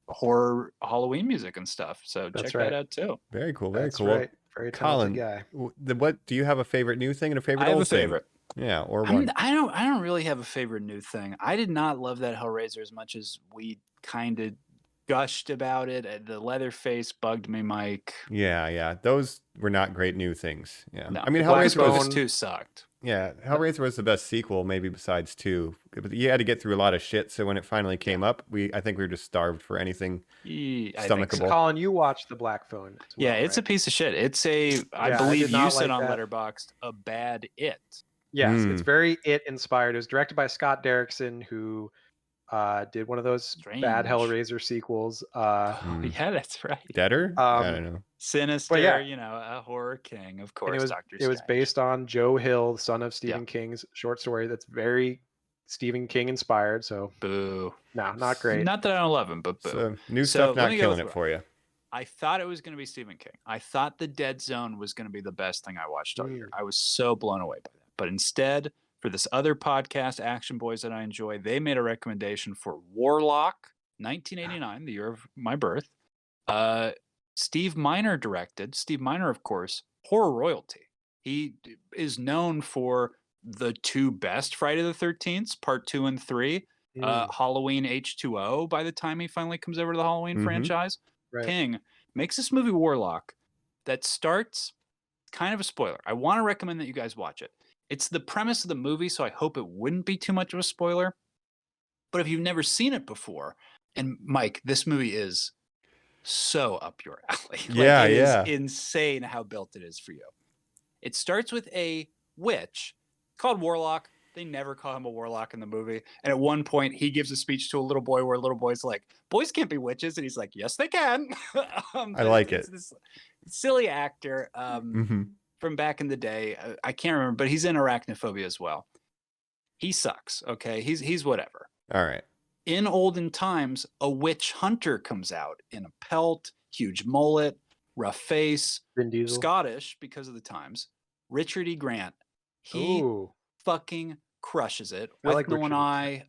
horror Halloween music and stuff. So check that out too. Very cool. Very cool. Right. Very talented guy. What do you have a favorite new thing and a favorite old thing? I have a favorite. Yeah, or one. I don't really have a favorite new thing. I did not love that Hellraiser as much as we kind of gushed about it. The Leatherface bugged me, Mike. Yeah. Those were not great new things. Yeah. No, I mean, Hellraiser was 2 sucked. Yeah, Hellraiser was the best sequel, maybe besides 2. But you had to get through a lot of shit, so when it finally came up, I think we were just starved for anything stomachable. So. Colin, you watched The Black Phone as well, it's a piece of shit. It's I believe you said on Letterboxd, a bad It. Yes, it's very It inspired. It was directed by Scott Derrickson, who did one of those bad Hellraiser sequels. Yeah, that's right. Deader? I don't know. Sinister, a horror king, of course. It was based on Joe Hill, son of Stephen King's short story that's very Stephen King inspired. So boo. No, not great. Not that I don't love him, but boo. So, new stuff not killing it for you. I thought it was going to be Stephen King. I thought The Dead Zone was going to be the best thing I watched all year. I was so blown away by that. But instead, for this other podcast, Action Boys, that I enjoy, they made a recommendation for Warlock, 1989, the year of my birth. Steve Miner directed. Steve Miner, of course, horror royalty. He is known for the 2 best Friday the 13th, part 2 and 3, Halloween H2O, by the time he finally comes over to the Halloween franchise. Right. King makes this movie Warlock that starts, kind of a spoiler. I want to recommend that you guys watch it. It's the premise of the movie, so I hope it wouldn't be too much of a spoiler. But if you've never seen it before, and Mike, this movie is so up your alley. It is insane how built it is for you. It starts with a witch called Warlock. They never call him a warlock in the movie. And at one point, he gives a speech to a little boy where a little boy's like, "Boys can't be witches." And he's like, "Yes, they can." I like it. This silly actor from back in the day. I can't remember, but he's in Arachnophobia as well. He sucks. Okay, he's whatever. All right. In olden times, a witch hunter comes out in a pelt, huge mullet, rough face, Scottish because of the times. Richard E. Grant. He fucking crushes it. With No One Eye,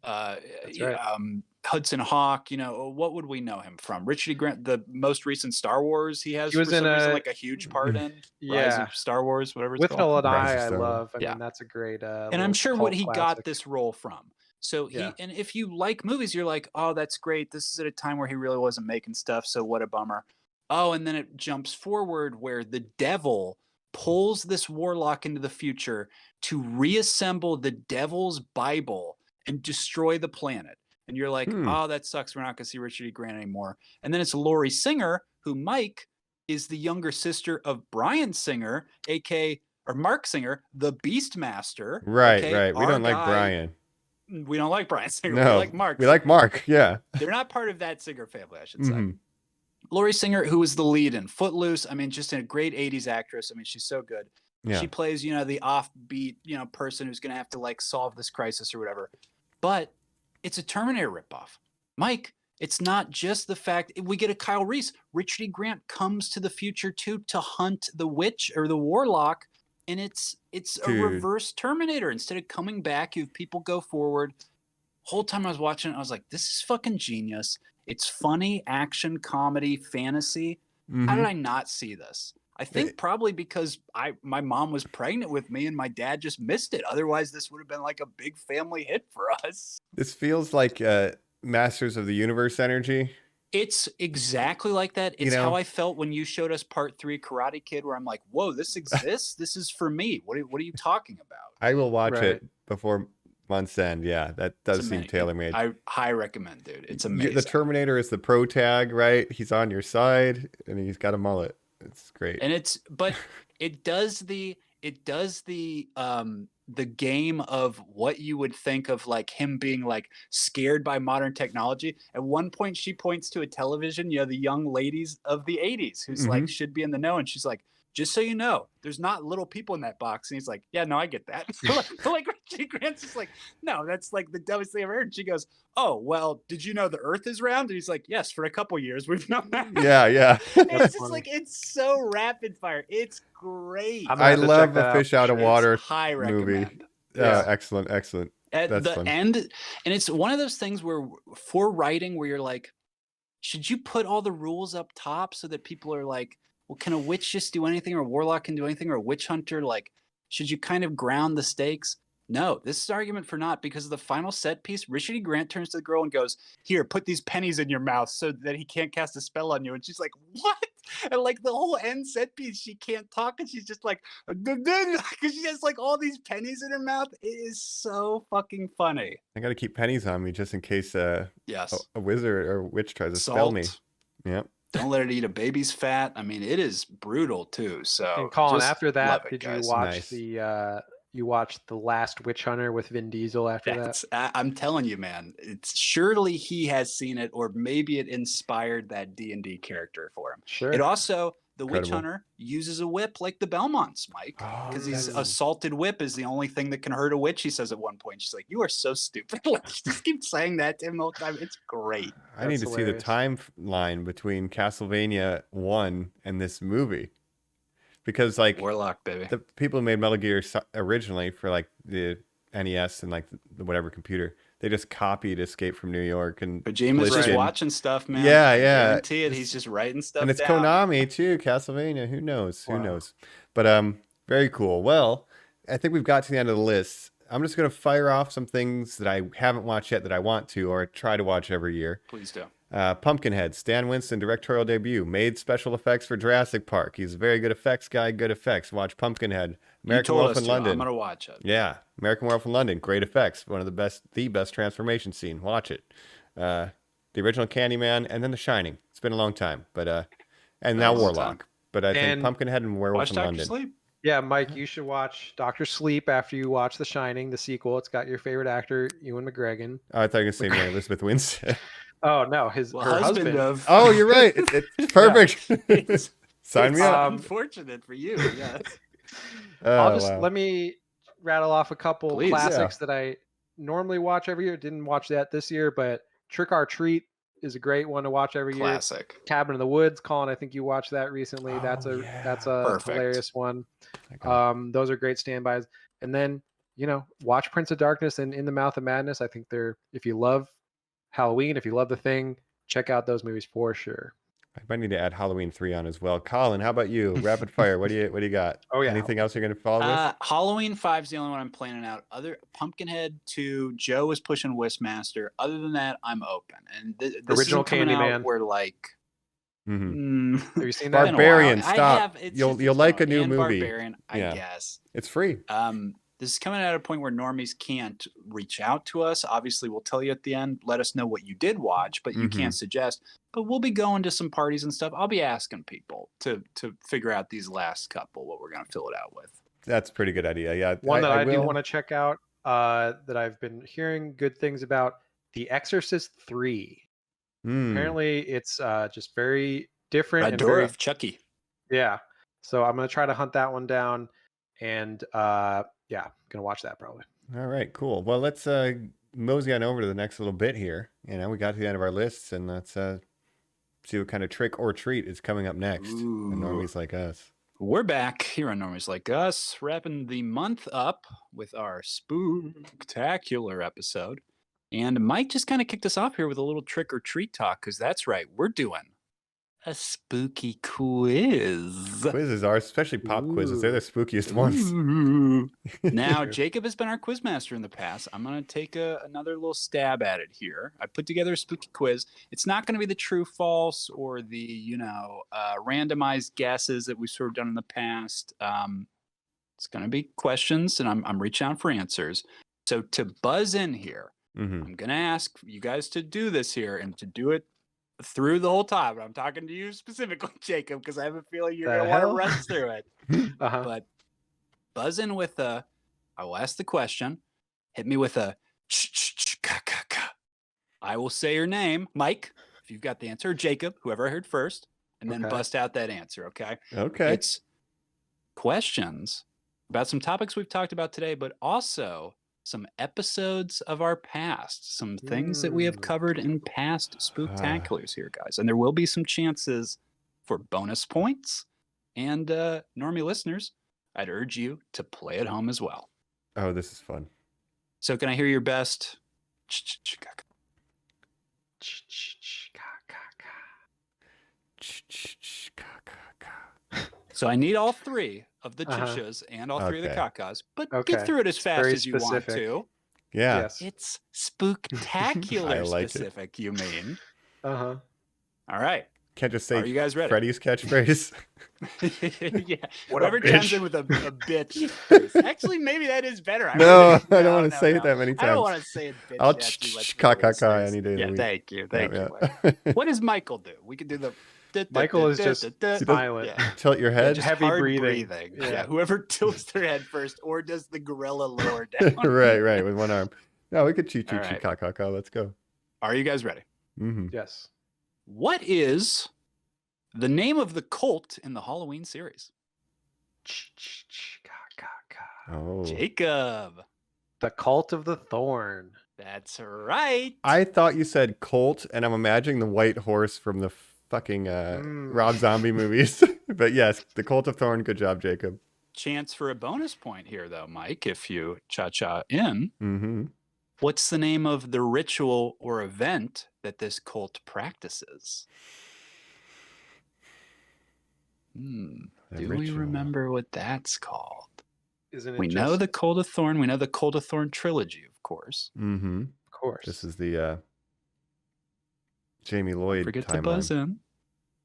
Hudson Hawk. What would we know him from? Richard E. Grant, the most recent Star Wars he has, for some reason, like a huge part in Rise of Star Wars, whatever it's With called. No One Eye, I love. I mean, that's a great and I'm sure what he got this role from. So and if you like movies, you're like, "Oh, that's great. This is at a time where he really wasn't making stuff, so what a bummer." Oh, and then it jumps forward where the devil pulls this warlock into the future to reassemble the devil's Bible and destroy the planet. And you're like, "Oh, that sucks. We're not going to see Richard E. Grant anymore." And then it's Laurie Singer, who, Mike, is the younger sister of Bryan Singer, or Mark Singer, the Beastmaster. Right. We don't like Bryan. We don't like Bryan Singer. No, we like Mark. We like Mark, yeah. They're not part of that Singer family, I should say. Laurie Singer, who was the lead in Footloose. I mean, just a great 80s actress. I mean, she's so good. Yeah. She plays, the offbeat, person who's going to have to solve this crisis or whatever. But it's a Terminator ripoff. Mike, it's not just the fact we get a Kyle Reese. Richard E. Grant comes to the future too to hunt the witch or the warlock. And it's a reverse Terminator. Instead of coming back, you have people go forward. whole time I was watching it, I was like, this is fucking genius. It's funny, action, comedy, fantasy. How did I not see this? I think probably because my mom was pregnant with me and my dad just missed it. Otherwise, this would have been like a big family hit for us. This feels like Masters of the Universe energy. It's exactly like that. It's how I felt when you showed us part 3 Karate Kid, where I'm like, whoa, this exists? This is for me. What are you talking about? I will watch it before month's end. Yeah, that does seem tailor-made. I high recommend, dude. It's amazing. The Terminator is the pro tag, right? He's on your side and he's got a mullet. It's great. And it does the game of what you would think of like him being like scared by modern technology. At one point she points to a television, the young ladies of the 80s who's like should be in the know, and she's like, just so you know, there's not little people in that box. And he's like, yeah, no, I get that. like Richie Grant's just like, no, that's like the dumbest thing I've heard. And she goes, oh, well, did you know the earth is round? And he's like, yes, for a couple years we've known that. Yeah. It's just like, it's so rapid fire. It's great. I love a fish out of water high movie. recommend. Excellent. At That's the fun. end, and it's one of those things where for writing where you're like, should you put all the rules up top so that people are like, well, can a witch just do anything, or a warlock can do anything, or a witch hunter? Like, should you kind of ground the stakes? No, this is argument for not, because of the final set piece. Richard E. Grant turns to the girl and goes, here, put these pennies in your mouth so that he can't cast a spell on you. And she's like, what? And like the whole end set piece, she can't talk, and she's just like, because she has like all these pennies in her mouth. It is so fucking funny. I got to keep pennies on me just in case a wizard or witch tries to spell me. Yep. Don't let it eat a baby's fat. I mean, it is brutal too. So, and Colin, after that, did you watch you watched The Last Witch Hunter with Vin Diesel after that? I'm telling you, man, it's surely he has seen it, or maybe it inspired that D&D character for him. Sure. It also, the Witch Hunter uses a whip like the Belmonts, Mike, because he's a salted whip is the only thing that can hurt a witch. He says at one point, she's like, you are so stupid. Like, she just keeps saying that to him the whole time. It's great. I need to see the timeline between Castlevania 1 and this movie. Because like Warlock, baby. The people who made Metal Gear originally for like the NES and like the whatever computer, they just copied Escape from New York, and Kojima's just watching stuff, man. Yeah. I guarantee it. He's just writing stuff and it's down. Konami too. Castlevania. Who knows? Wow. Who knows? But very cool. Well, I think we've got to the end of the list. I'm just gonna fire off some things that I haven't watched yet that I want to, or try to watch every year. Please do. Pumpkinhead, Stan Winston directorial debut, made special effects for Jurassic Park. He's a very good effects guy, good effects. Watch Pumpkinhead. American Werewolf in London. I'm gonna watch it. Yeah, American Werewolf in London, great effects. One of the best transformation scene. Watch it. The original Candyman, and then The Shining. It's been a long time, but and now Warlock. But I think Pumpkinhead and Werewolf in London. Sleep? Yeah, Mike, you should watch Dr. Sleep after you watch The Shining, the sequel. It's got your favorite actor, Ewan McGregor. Oh, I thought you were going to say Elizabeth Winstead. Oh no, her husband. Oh, you're right. It's perfect. Sign me up. Unfortunate for you. Yeah. Let me rattle off a couple classics that I normally watch every year. Didn't watch that this year, but Trick or Treat is a great one to watch every year. Classic. Cabin in the Woods, Colin, I think you watched that recently. Oh, that's a hilarious one. Those are great standbys. And then, watch Prince of Darkness and In the Mouth of Madness. I think if you love Halloween, if you love The Thing, check out those movies for sure. I might need to add Halloween 3 on as well. Colin, how about you? Rapid fire. What do you got? Oh yeah. Anything else you're going to follow with? Halloween 5 is the only one I'm planning out. Other Pumpkinhead 2, Joe is pushing Wishmaster. Other than that, I'm open. And this original is coming Candyman. Out where like. Have you seen that? Barbarian, stop. You'll like a new movie. Barbarian, I guess. It's free. This is coming at a point where normies can't reach out to us. Obviously, we'll tell you at the end. Let us know what you did watch, but you can't suggest. But we'll be going to some parties and stuff. I'll be asking people to figure out these last couple, what we're going to fill it out with. That's a pretty good idea. Yeah. One that I do want to check out that I've been hearing good things about, The Exorcist 3. Apparently, it's just very different. And very of Chucky. Yeah. So I'm going to try to hunt that one down. And yeah, gonna watch that probably. All right, cool. Well, let's mosey on over to the next little bit here. We got to the end of our lists, and let's see what kind of trick or treat is coming up next. On Normies Like Us. We're back here on Normies Like Us, wrapping the month up with our Spooktacular episode. And Mike just kind of kicked us off here with a little trick or treat talk, because that's right, we're doing a spooky quiz. Quizzes are, especially pop quizzes. They're the spookiest ones. Ooh. Now, Jacob has been our quizmaster in the past. I'm going to take another little stab at it here. I put together a spooky quiz. It's not going to be the true, false, or the, randomized guesses that we've sort of done in the past. It's going to be questions, and I'm reaching out for answers. So to buzz in here, I'm going to ask you guys to do this here and to do it through the whole time. I'm talking to you specifically, Jacob, because I have a feeling you're going to want to rush through it. But buzz in with I will ask the question. Hit me with a ch-ch-ch-ka-ka-ka. I will say your name, Mike, if you've got the answer, or Jacob, whoever I heard first, and then bust out that answer, okay? Okay. It's questions about some topics we've talked about today, but also some episodes of our past, some things that we have covered in past Spooktaculars here, guys. And there will be some chances for bonus points. And Normie listeners, I'd urge you to play at home as well. Oh, this is fun. So can I hear your best? So I need all three of the chichas and all three of the kakas, but get through it as fast as you want to. Yeah. Yes. It's spooktacular specific, you mean. Uh-huh. All right. Can't just say Are you guys ready? Freddy's catchphrase. Yeah. What a Whoever bitch. chimes in with a bitch first. Actually, maybe that is better. No, I don't want to say it that many times. I don't want to say it bitch. I'll ch-ch-ka-ka-ka any day of the week. Thank you. Thank you. What does Michael do? We could do the... Michael is just silent. Yeah. Tilt your head. Just Heavy hard breathing. Yeah. Whoever tilts their head first or does the gorilla lower down. right, with one arm. No, we could cheat, All right. ka-ka-ka. Let's go. Are you guys ready? Yes. What is the name of the cult in the Halloween series? Oh. Jacob. The Cult of the Thorn. That's right. I thought you said Colt, and I'm imagining the white horse from the fucking Rob Zombie movies. But yes, the Cult of Thorn. Good job, Jacob. Chance for a bonus point here, though, Mike, if you cha-cha in. Mm-hmm. What's the name of the ritual or event that this cult practices? Do we remember what that's called? Isn't it We know the Cult of Thorn. We know the Cult of Thorn trilogy, of course. Mm-hmm. Of course. This is the Jamie Lloyd Forget timeline. to buzz in.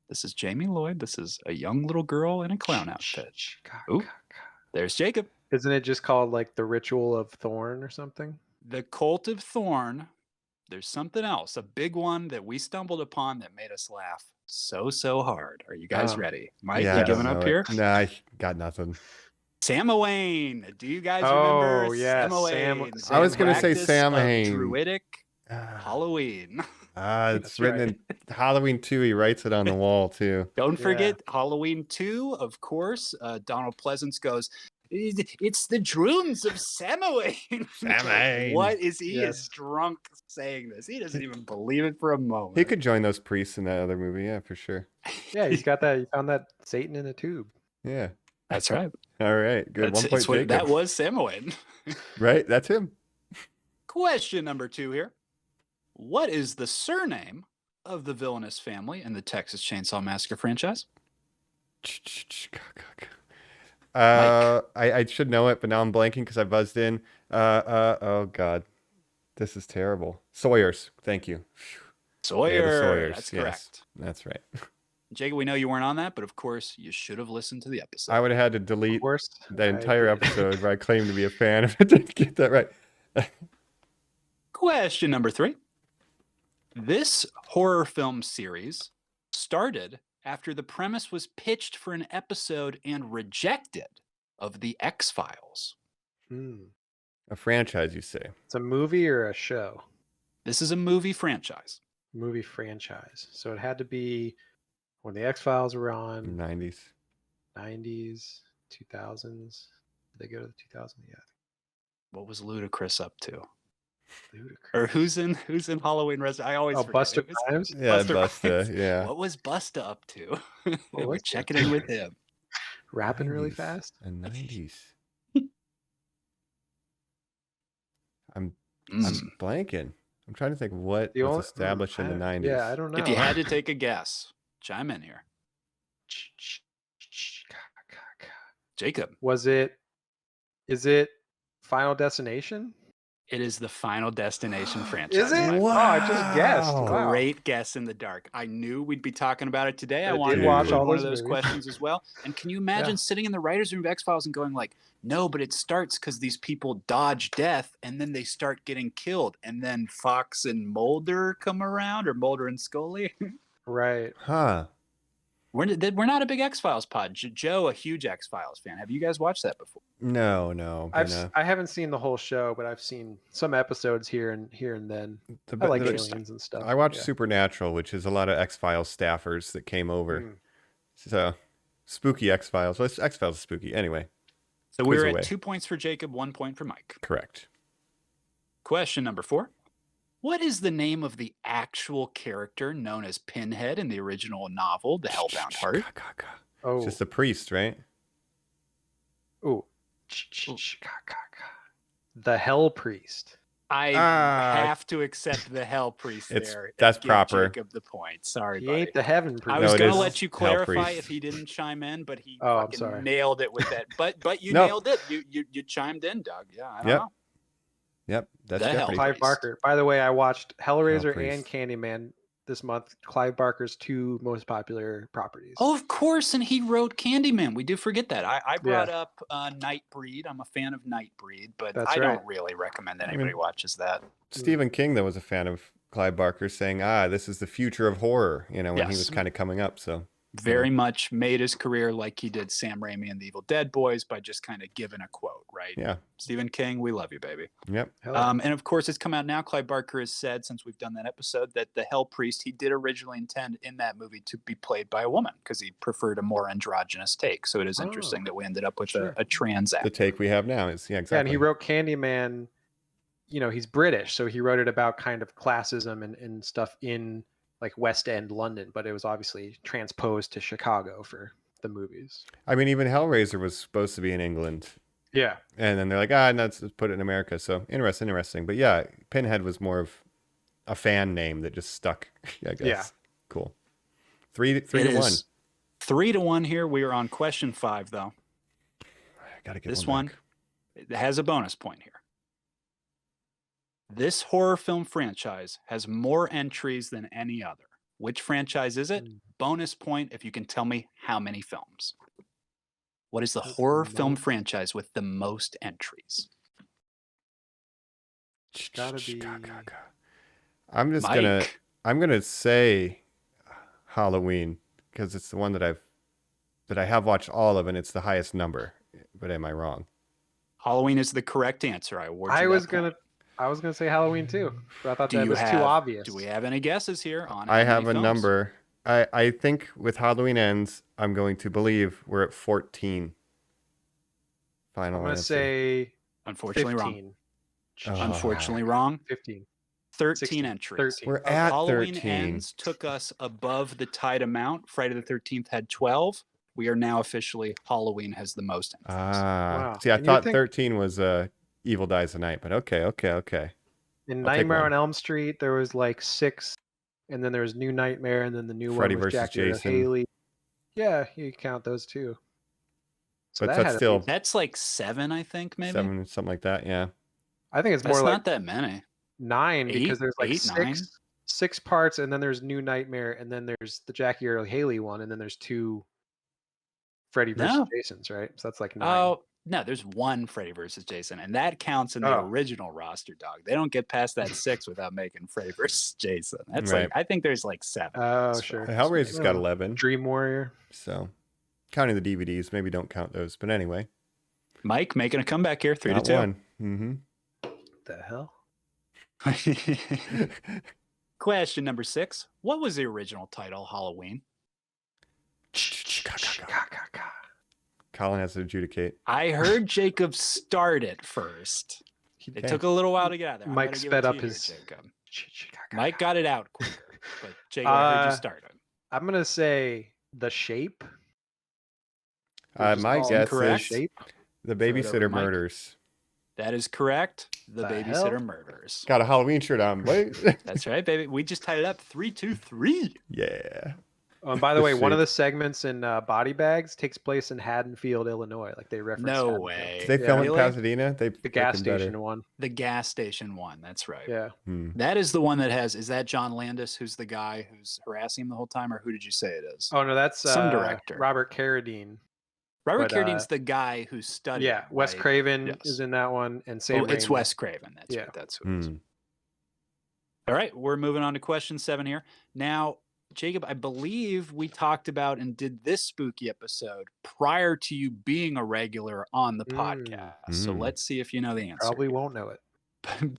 This is Jamie Lloyd. This is a young little girl in a clown outfit. Ooh, there's Jacob. Isn't it just called like the Ritual of Thorn or something? The Cult of Thorn. There's something else, a big one that we stumbled upon that made us laugh so hard. Are you guys ready? Mike, Yeah, you I don't giving up know here? it. Nah, I got nothing. Samhain. Do you guys Oh, remember yeah, Samhain? I was gonna say Practice of Samhain. Druidic Halloween. It's That's written right. in Halloween 2. He writes it on the wall too. Don't forget Halloween 2, of course. Donald Pleasance goes, it's the drooms of Samhain. Samhain. What is he Yes. is drunk saying this? He doesn't even believe it for a moment. He could join those priests in that other movie, yeah, for sure. Yeah, he's got that. He found that Satan in a tube. Yeah. That's right. All right, good. That's, 1 point, Jacob. that was Samhain. Right, that's him. Question number 2 here. What is the surname of the villainous family in the Texas Chainsaw Massacre franchise? I should know it, but now I'm blanking because I buzzed in. Oh God, this is terrible. Sawyer's. Thank you. Sawyer. Yeah, the Sawyers. That's yes, correct. that's right. Jacob, we know you weren't on that, but of course you should have listened to the episode. I would have had to Of delete course. the entire episode where I claim to be a fan if I didn't get that right. Question number 3. This horror film series started after the premise was pitched for an episode and rejected of The X-Files. A franchise, you say? It's a movie or a show? This is a movie franchise. Movie franchise. So it had to be when the X-Files were on. 90s. 90s, 2000s. Did they go to the 2000s? Yeah. What was Ludacris up to? Ludicrous. Or who's in Halloween Resurrection? I always forget. Buster It was Rhymes? Yeah, Busta Busta. Rhymes. Yeah. What was Busta up to? What We're was checking in with him. Rapping really 90s. fast? The 90s. I'm Mm. blanking. I'm trying to think what The was only- established in the 90s. Yeah, I don't know. If you had to take a guess, chime in here. Jacob, Was it? Is it Final Destination? it is the Final Destination franchise. Is it? my Oh, friend. I just guessed. Wow. Wow. Great guess in the dark. I knew we'd be talking about it today. I I wanted did to watch include all one of those those movies. questions as well. And can you imagine Yeah. sitting in the writer's room of X-Files and going like, no, but it starts because these people dodge death and then they start getting killed. And then Fox and Mulder come around, or Mulder and Scully. Right. Huh. We're not a big X-Files pod. Joe, a huge X-Files fan. Have you guys watched that before? No. I haven't seen the whole show, but I've seen some episodes here and then. The, I like the- aliens and stuff. I watched Yeah. Supernatural, which is a lot of X-Files staffers that came over. Mm. So, spooky X-Files. Well, X-Files is spooky. Anyway, So Quiz we're away. at 2 points for Jacob, 1 point for Mike. correct. Question number 4. What is the name of the actual character known as Pinhead in the original novel, The Hellbound Heart? Oh. It's just a priest, right? Ooh. The Hell Priest. I Ah. have to accept the Hell Priest It's- there. and that's give proper. Jacob the point. Sorry, He buddy. ain't the Heaven Priest. I was No, it going to is let you Hell clarify Priest. if he didn't chime in, but he Oh, I'm fucking sorry. nailed it with that. But you No. nailed it. You chimed in, Doug. Yeah, I don't Yep. know. Yep, that's The hell. Jeopardy. Clive Priest. Barker. By the way, I watched Hellraiser Priest. and Candyman this month. Clive Barker's 2 most popular properties. Oh, of course, and he wrote Candyman. We do forget that. I brought up Nightbreed. I'm a fan of Nightbreed, but That's I right. don't really recommend that I anybody mean- watches that. Stephen King, though, was a fan of Clive Barker, saying, this is the future of horror, when he was Yes. kind of coming up. So, Very much made his career like he did Sam Raimi and the Evil Dead boys by just kind of giving a quote, right? yeah. Stephen King, we love you, baby. Yep. Hell yeah. And of course, it's come out now. Clive Barker has said, since we've done that episode, that the Hell Priest, he did originally intend in that movie to be played by a woman because he preferred a more androgynous take. So it is interesting that we ended up with sure. a trans The actor. take we have now is, Yeah, and exactly. he wrote Candyman. He's British, so he wrote it about kind of classism and stuff in like West End London, but it was obviously transposed to Chicago for the movies. I mean, even Hellraiser was supposed to be in England. Yeah. And then they're like, no, let's put it in America. So, interesting. But yeah, Pinhead was more of a fan name that just stuck, I guess. Yeah. Cool. Three It to one. is 3-1 here. We are on question 5, though. I got to get This one. one it has a bonus point here. This horror film franchise has more entries than any other. Which franchise is it? Bonus point if you can tell me how many films. What is the Has horror the film most- franchise with the most entries? Gotta be. I'm just gonna say Halloween because it's the one that I have watched all of, and it's the highest number. But am I wrong? Halloween is the correct answer. I award you I that was point. gonna say Halloween too, but I thought Do that you was have, too obvious. Do we have any guesses here on I how have many a films? number. I think with Halloween Ends, I'm going to believe we're at 14. Final I'm gonna answer. say Unfortunately 15. Oh. Unfortunately wrong. 15. 13 16, entries. 13. We're at Halloween 13. Ends took us above the tied amount. Friday the 13th had 12. We are now officially Halloween has the most entries. Wow. See, I And you would thought think- 13 was Evil Dies Tonight, but okay. In I'll take Nightmare one. on Elm Street, there was like 6, and then there was New Nightmare, and then the new Freddy one was versus Jackie Earle Jason. Haley. Yeah, you count those too. So But that that's had to still be- That's like 7, I think, maybe. 7, something like that. Yeah. I think it's That's more not like that many. 9 because there's like 8, 9? six parts, and then there's New Nightmare, and then there's the Jackie Earle Haley one, and then there's 2 Freddy versus No. Jasons, right? So that's like 9. Oh, no, there's 1 Freddy versus Jason, and that counts in the Oh. original roster, dog. They don't get past that 6 without making Freddy versus Jason. That's Right. like, I think there's like 7. Oh, So- sure. Hellraiser's got Oh. 11. Dream Warrior. So, counting the DVDs, maybe don't count those. But anyway, Mike making a comeback here, 3 not to 2. one. Mm-hmm. The hell? Question number 6. What was the original title, Halloween? Colin has to adjudicate. I heard Jacob start it first. It Okay. took a little while to get out there. I'm Mike gonna give sped it to up you here, his- Jacob. Mike got it out quicker, but Jacob, I heard you start it. I'm gonna say The Shape. which is My called guess Incorrect. is Shape. The Throw it over Babysitter to Mike. Murders. That is correct. The The Babysitter hell? Murders. Got a Halloween shirt on, boy. That's right, baby. We just tied it up 3-2-3. Yeah. Oh, and by the The way, one of shape. the segments in Body Bags takes place in Haddonfield, Illinois. Like they reference. No Haddonfield. way. Did they film in Really? Pasadena? They The gas freaking better. station one. The gas station one. That's right. Yeah. That is the one that has. Is that John Landis, who's the guy who's harassing him the whole time, or who did you say it is? Oh no, that's Some director. Robert Carradine. Robert but, Carradine's the guy who studied. Yeah, Wes right? Craven Yes. is in that one, and Sam. It's Raimi. Wes Craven. That's Yeah. right. That's who it is. Hmm. All right, we're moving on to question 7 here. Now, Jacob, I believe we talked about and did this spooky episode prior to you being a regular on the podcast. So let's see if you know the answer. Probably won't know it.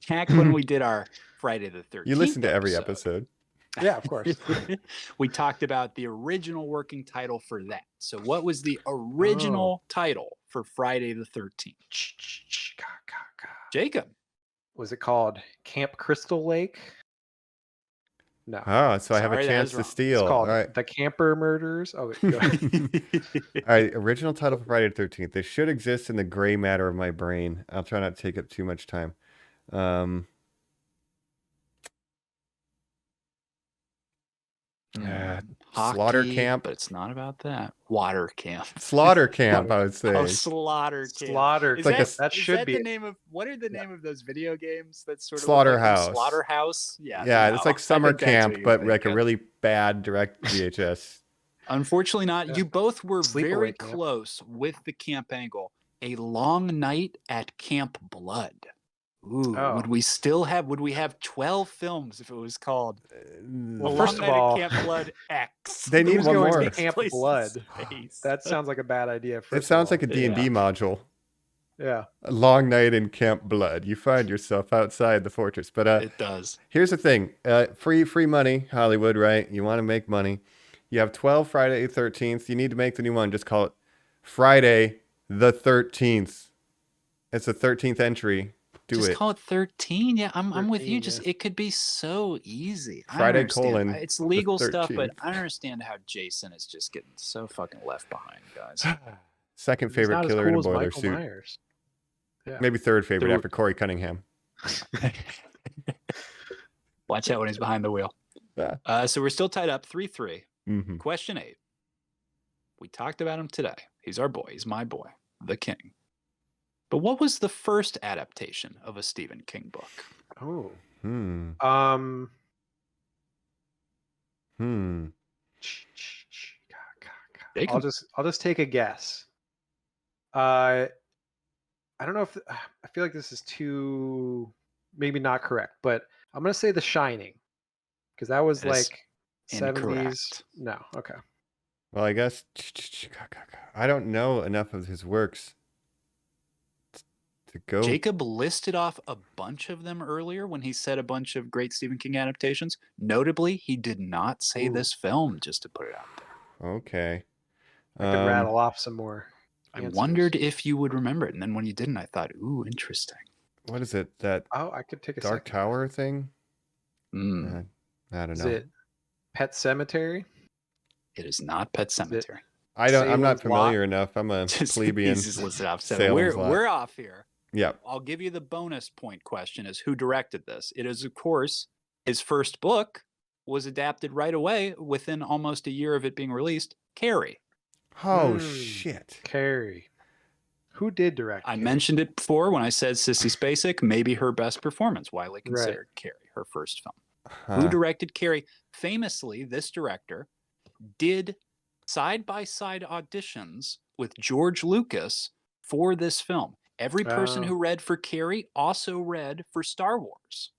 Back when we did our Friday the 13th You listen to every episode. Yeah, of course. we talked about the original working title for that. So what was the original title for Friday the 13th? Jacob. Was it called Camp Crystal Lake? No. Oh, so I have a Sorry, that chance is to wrong. steal. It's called All right. The Camper Murders. Oh, wait, go ahead. All right. Original title for Friday the 13th. This should exist in the gray matter of my brain. I'll try not to take up too much time. Slaughter Hockey, Camp. but it's not about that. Water Camp. Slaughter Camp, I would say. Oh, Slaughter Camp. Slaughter. Is like that, that is should that be the name of what are the name of those video games? That's sort of Slaughterhouse. Slaughterhouse. Yeah. Yeah, no, it's like I summer think that's camp, what you're but like a thinking. really bad direct VHS. Unfortunately, not. Yeah. You both were Sleepaway very Camp. close with the camp angle. A Long Night at Camp Blood. Ooh, Oh. would we have 12 films if it was called Well, A first Long of Night all, at Camp Blood X? They need Who's one going more. to Camp Place in Blood? space. That sounds like a bad idea. It sounds like a D&D Yeah. module. Yeah. A long night in Camp Blood. You find yourself outside the fortress. But It does. here's the thing. Free money, Hollywood, right? You want to make money. You have 12 Friday the 13th. You need to make the new one. Just call it Friday the 13th. It's the 13th entry. Do Just it. call it 13. Yeah, I'm with you. 13, Just yeah. it could be so easy. I Friday understand. colon It's the legal stuff, but 13th. I don't understand how Jason is just getting so fucking left behind, guys. Second He's favorite not as killer cool in a as boiler Michael suit. Myers. Yeah. Maybe third favorite Third. after Corey Cunningham. Watch out when he's behind the wheel. Yeah. So we're still tied up 3-3. Mm-hmm. Question 8. We talked about him today. He's our boy. He's my boy, the King. But what was the first adaptation of a Stephen King book? Oh. Hmm. Jacob. I'll just take a guess. I don't know if I feel like this is too maybe not correct, but I'm gonna say The Shining because that was That is like 70s. incorrect. No, okay. Well, I guess I don't know enough of his works to go. Jacob listed off a bunch of them earlier when he said a bunch of great Stephen King adaptations. Notably, he did not say Ooh. this film, just to put it out there. Okay. I could rattle off some more. I answers. wondered if you would remember it. And then when you didn't, I thought, ooh, interesting. What is it? That Oh, I could take a Dark second. Tower thing? Mm, I don't Is know. it Pet Cemetery? it is not Pet Cemetery. I'm not Salem's Lot? familiar enough. I'm a plebeian. He's just listed off. So Salem's Lot. we're off here. Yep. I'll give you the bonus point question is who directed this. It is, of course, his first book was adapted right away within almost a year of it being released, Carrie. Oh, Hmm. shit. Carrie. Who did direct? I Carrie? mentioned it before when I said Sissy Spacek, maybe her best performance, widely considered Carrie, her first film. Who Huh. directed Carrie? Famously, this director did side-by-side auditions with George Lucas for this film. Every person Oh. who read for Carrie also read for Star Wars.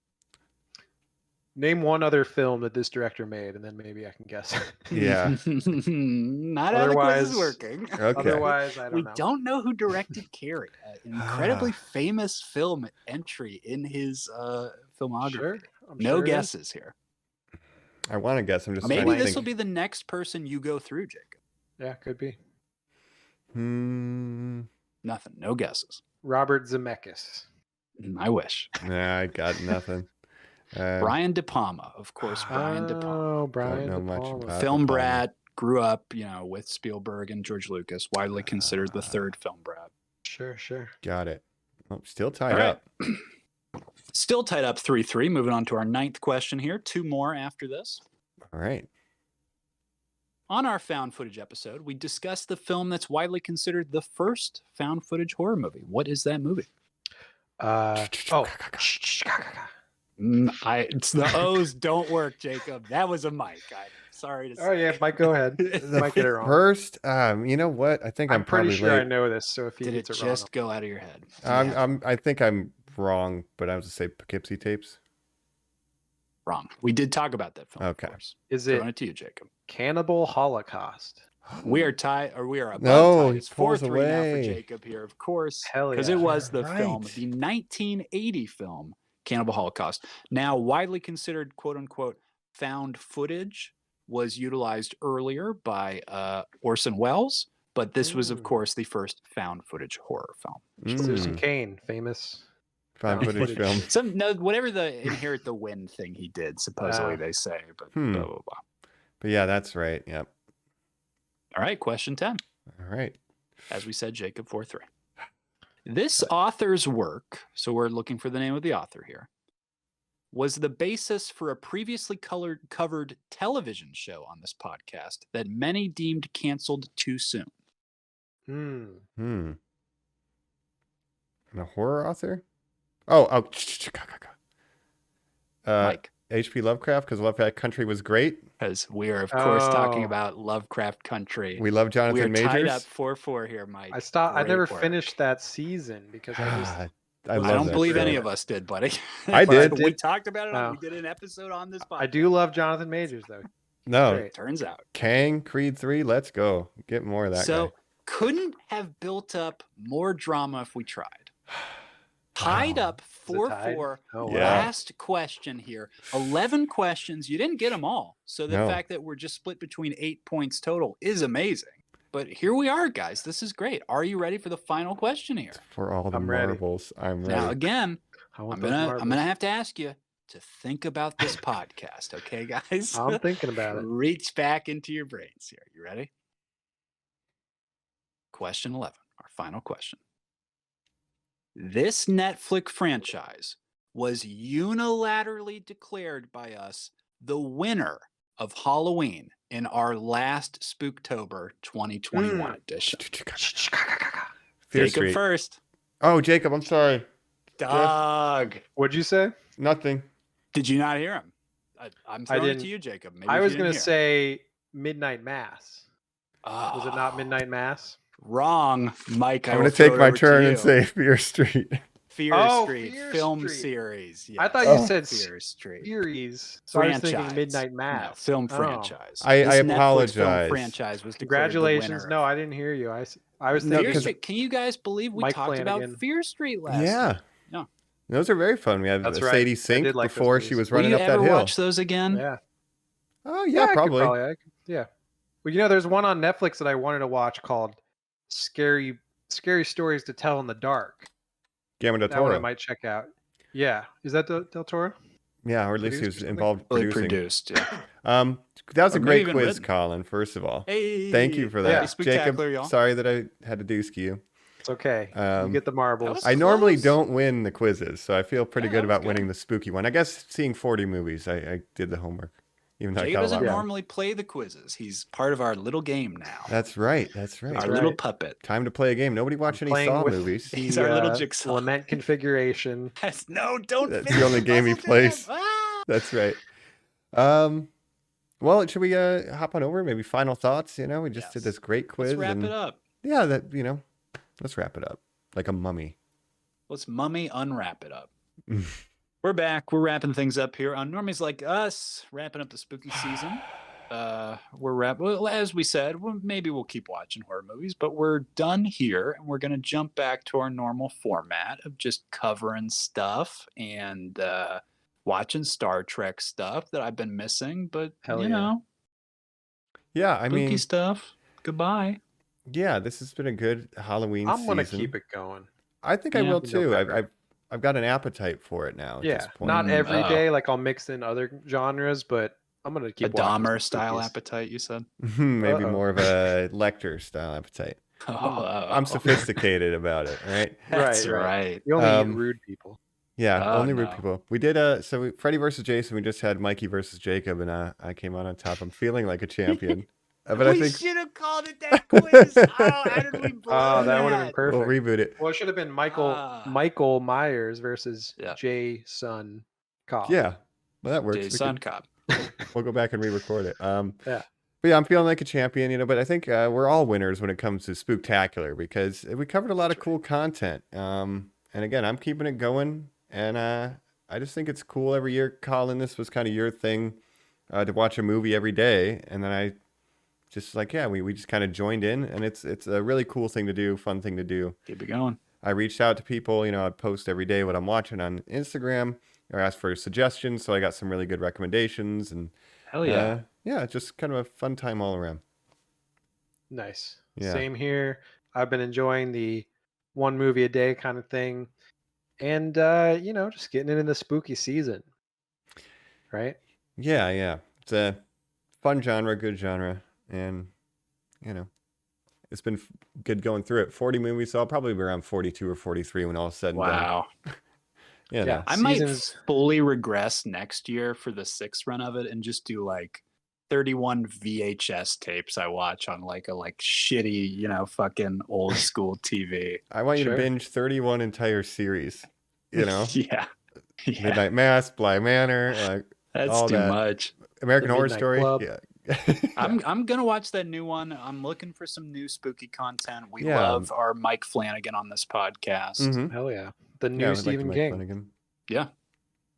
Name one other film that this director made, and then maybe I can guess. Yeah. Not how the quiz is Otherwise- working. Okay. Otherwise, I don't We know. don't know who directed Carrie. An incredibly famous film entry in his filmography. Sure. I'm No sure it is. guesses here. I want to guess. I'm just Maybe trying to this will think. be the next person you go through, Jacob. Yeah, could be. Nothing. No guesses. Robert Zemeckis. I wish. Nah, I got nothing. Brian De Palma, of course. Brian De Palma. Oh, Brian know De much Palma. about- Film De Palma. brat. Grew up, with Spielberg and George Lucas. Widely considered the third film brat. Sure, sure. Got it. Oh, still tied All right. up. Still tied up 3-3. Moving on to our 9th question here. 2 more after this. All right. On our found footage episode, we discussed the film that's widely considered the first found footage horror movie. What is that movie? It's the O's don't work, Jacob. That was a mic. I'm sorry to say. Oh yeah, Mike, go ahead. Mike, get it wrong. First, you know what? I think I'm pretty probably sure I late. know this. So if he Did it gets it just wrong, go out of your head? I think I'm wrong, but I was to say Poughkeepsie tapes. Wrong. We did talk about that film. Okay. Of course. is Throwing it it to you, Jacob. Cannibal Holocaust? We are tied, or we are above No, tied. he It's pulls 4-3 now for away. Jacob here, of course, Hell because yeah. it was the Right. film, the 1980 film Cannibal Holocaust. Now widely considered "quote unquote" found footage, was utilized earlier by Orson Welles, but this was, of course, the first found footage horror film. Citizen Kane, famous. Found footage film. Whatever the Inherit the Wind thing he did, supposedly they say, but blah blah blah. But yeah, that's right. Yep. All right, question 10. All right. As we said, Jacob 4-3. This author's work, so we're looking for the name of the author here, was the basis for a previously covered television show on this podcast that many deemed canceled too soon. And a horror author? Oh. Mike. H.P. Lovecraft, because Lovecraft Country was great. Because we are, of course, talking about Lovecraft Country. We love Jonathan Majors. We are tied up Majors. 4-4 here, Mike. I never Great work. finished that season because I just I love don't that believe show. any of us did, buddy. I did. We talked about it. No. We did an episode on this podcast. I do love Jonathan Majors though. No. Great. Turns out. Kang, Creed 3, let's go. Get more of that So guy. couldn't have built up more drama if we tried. Tied up Is it tied? 4-4. Oh, Yeah. Last question here. 11 questions. You didn't get them all. So the No. fact that we're just split between 8 points total is amazing. But here we are, guys. This is great. Are you ready for the final question here? For all the I'm ready. marbles, I'm Now, ready. again, I want I'm those gonna marbles. have to ask you to think about this podcast, okay, guys? I'm thinking about it. Reach back into your brains here. You ready? Question 11, our final question. This Netflix franchise was unilaterally declared by us the winner of Halloween in our last Spooktober 2021 edition. Fear Jacob Street. first. Oh, Jacob, I'm sorry. Doug. What'd you say? Nothing. Did you not hear him? I'm throwing it didn't. to you, Jacob. Maybe I if was you gonna didn't hear. say Midnight Mass. Was it not Oh, Midnight Mass? Wrong, Mike. I'm going to take my turn and say Fear Street. Fear Oh, Street Fear film Street. series. I thought yes. you said Fear Street Series. So I was franchise. thinking Midnight No, Mass. film Oh. franchise. I This Netflix film apologize. franchise was declared the Congratulations. winner No, of I didn't hear you. I was No, thinking. Fear 'cause- Street. Can you guys believe we Mike talked about Flanagan. Fear Street last Yeah. week? No. Those are very fun. We had That's right. Sadie I Sink did like those before she movies. was Will running you up that ever hill. watch those again? Yeah. Oh, yeah, I could probably. yeah. Well, there's one on Netflix that I wanted to watch called Scary Stories to Tell in the Dark. Guillermo del That one I Toro. might check out. Yeah. Is that Del Toro? Yeah, or at least he Produced or was something? involved Fully producing. produced. Yeah. That was Or a maybe great even quiz, written. Colin, first of all. Hey. Thank you for Yeah. that. Hey, Jacob, Spooktacular, y'all. sorry that I had to dooski you. It's okay. Um, you get the marbles. was- I normally close. don't win the quizzes, so I feel pretty Yeah, good that was about good. winning the spooky one. I guess seeing 40 movies, I did the homework. Even though I Jacob got a doesn't lot wrong. normally play the quizzes. He's part of our little game now. That's right. our right. little puppet. Time to play a game. Nobody watch any Playing Saw with movies. He's our little jigsaw. Lament configuration. No, don't. That's finish the only game he puzzle plays. jam. Ah! That's right. Well, should we hop on over? Maybe final thoughts? We just did Yes. this great quiz. Let's wrap and it up. Yeah, let's wrap it up like a mummy. Let's mummy unwrap it up. We're back. We're wrapping things up here on Normies Like Us, wrapping up the spooky season. Well, as we said, maybe we'll keep watching horror movies, but we're done here, and we're going to jump back to our normal format of just covering stuff and watching Star Trek stuff that I've been missing. But Hell you yeah. know, Yeah, I spooky mean, stuff. Goodbye. yeah, this has been a good Halloween I'm season. gonna keep it going. I think I Yeah. will In too. November. I've got an appetite for it now. At Yeah, this point. not every Oh. day. Like I'll mix in other genres, but I'm gonna keep A watching Dahmer some style spookies. appetite, you said? Maybe Uh-oh. more of a Lecter style appetite. I'm sophisticated about it, right? That's Right. right. You only eat Um, rude people. Yeah, Oh, only rude no. people. We did Freddy versus Jason. We just had Mikey versus Jacob, and I came out on top. I'm feeling like a champion. But I think should have called it that quiz. Oh, how did we blow Oh, that would have been we'll perfect. reboot it. Well, it should have been Ah. Michael Myers versus Yeah. Jason Cobb. Yeah, well that works. Jason Cobb. We'll go back and re-record it. Yeah. But yeah, I'm feeling like a champion, but I think we're all winners when it comes to Spooktacular because we covered a lot of cool content. And again, I'm keeping it going, and I just think it's cool every year. Colin, this was kind of your thing to watch a movie every day, and then I just we just kind of joined in, and it's a really cool thing to do, fun thing to do. Keep it going. I reached out to people, I'd post every day what I'm watching on Instagram or ask for suggestions, so I got some really good recommendations, and Hell yeah. yeah, just kind of a fun time all around. Nice. Yeah. Same here. I've been enjoying the one movie a day kind of thing. And just getting into the spooky season. Right? Yeah. It's a fun genre, good genre, and it's been good going through it. 40 movies, so I'll probably be around 42 or 43 when all is said and done. Wow. Yeah. I might fully regress next year for the 6th run of it and just do 31 VHS tapes I watch on a shitty, fucking old school TV. I want you to binge 31 entire series, Yeah. Midnight Mass, Bly Manor, That's all too that. much. American The Horror Midnight Story. Club. Yeah. I'm gonna watch that new one. I'm looking for some new spooky content. We Yeah. love our Mike Flanagan on this podcast. Mhm. Hell yeah. The Yeah, new I would like to Stephen make King. Flanagan. Yeah.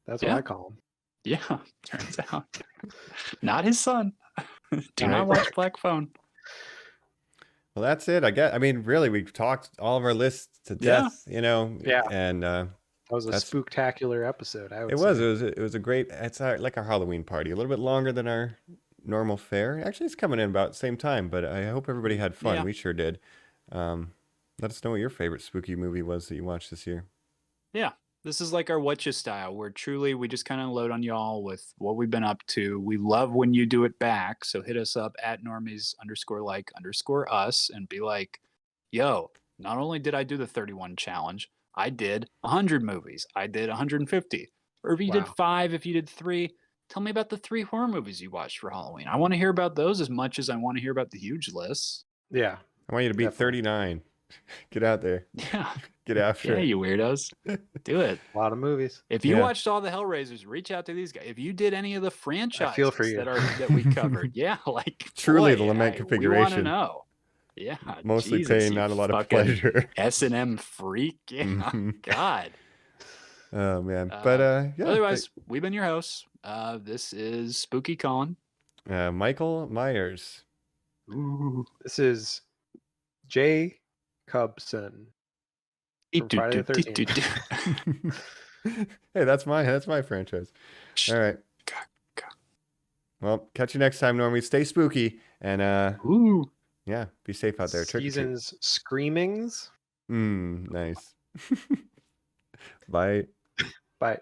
That's what Yeah. I call him. Yeah. Turns out. Not his son. Do Right. not watch Black Phone. Well, that's it. I mean, really, we've talked all of our lists to Yeah. death, Yeah. and That was a That's- spooktacular episode, I would it say. was a great. It's like our Halloween party, a little bit longer than our normal fare. Actually, it's coming in about the same time, but I hope everybody had fun. Yeah. We sure did. Let us know what your favorite spooky movie was that you watched this year. Yeah. This is like our What You style, where truly we just kind of load on y'all with what we've been up to. We love when you do it back. So hit us up at normies_like_us and be like, yo, not only did I do the 31 challenge, I did 100 movies. I did 150. Or if you did Wow. 5, if you did 3, tell me about the 3 horror movies you watched for Halloween. I want to hear about those as much as I want to hear about the huge lists. Yeah. I want you to beat Definitely. 39. Get out there. Yeah. Get after Yeah, it. you weirdos. Do it. A lot of movies. If you Yeah. watched all the Hellraisers, reach out to these guys. If you did any of the franchises feel for you. that we covered, yeah, Truly boy, the lament we want to configuration. know. Yeah, Mostly Jesus, pain, you not a lot of fucking pleasure. S&M freak. Yeah, Mhm. God. Oh man, but yeah. Otherwise, we've been your hosts. This is Spooky Colin. Michael Myers. Ooh. This is Jay Cubson. From Friday the 13th. Hey, that's my franchise. All right. Well, catch you next time, Normie. Stay spooky and Ooh. yeah, be safe out there. Trick or treat. Seasons Screamings. Nice. Bye. Bye.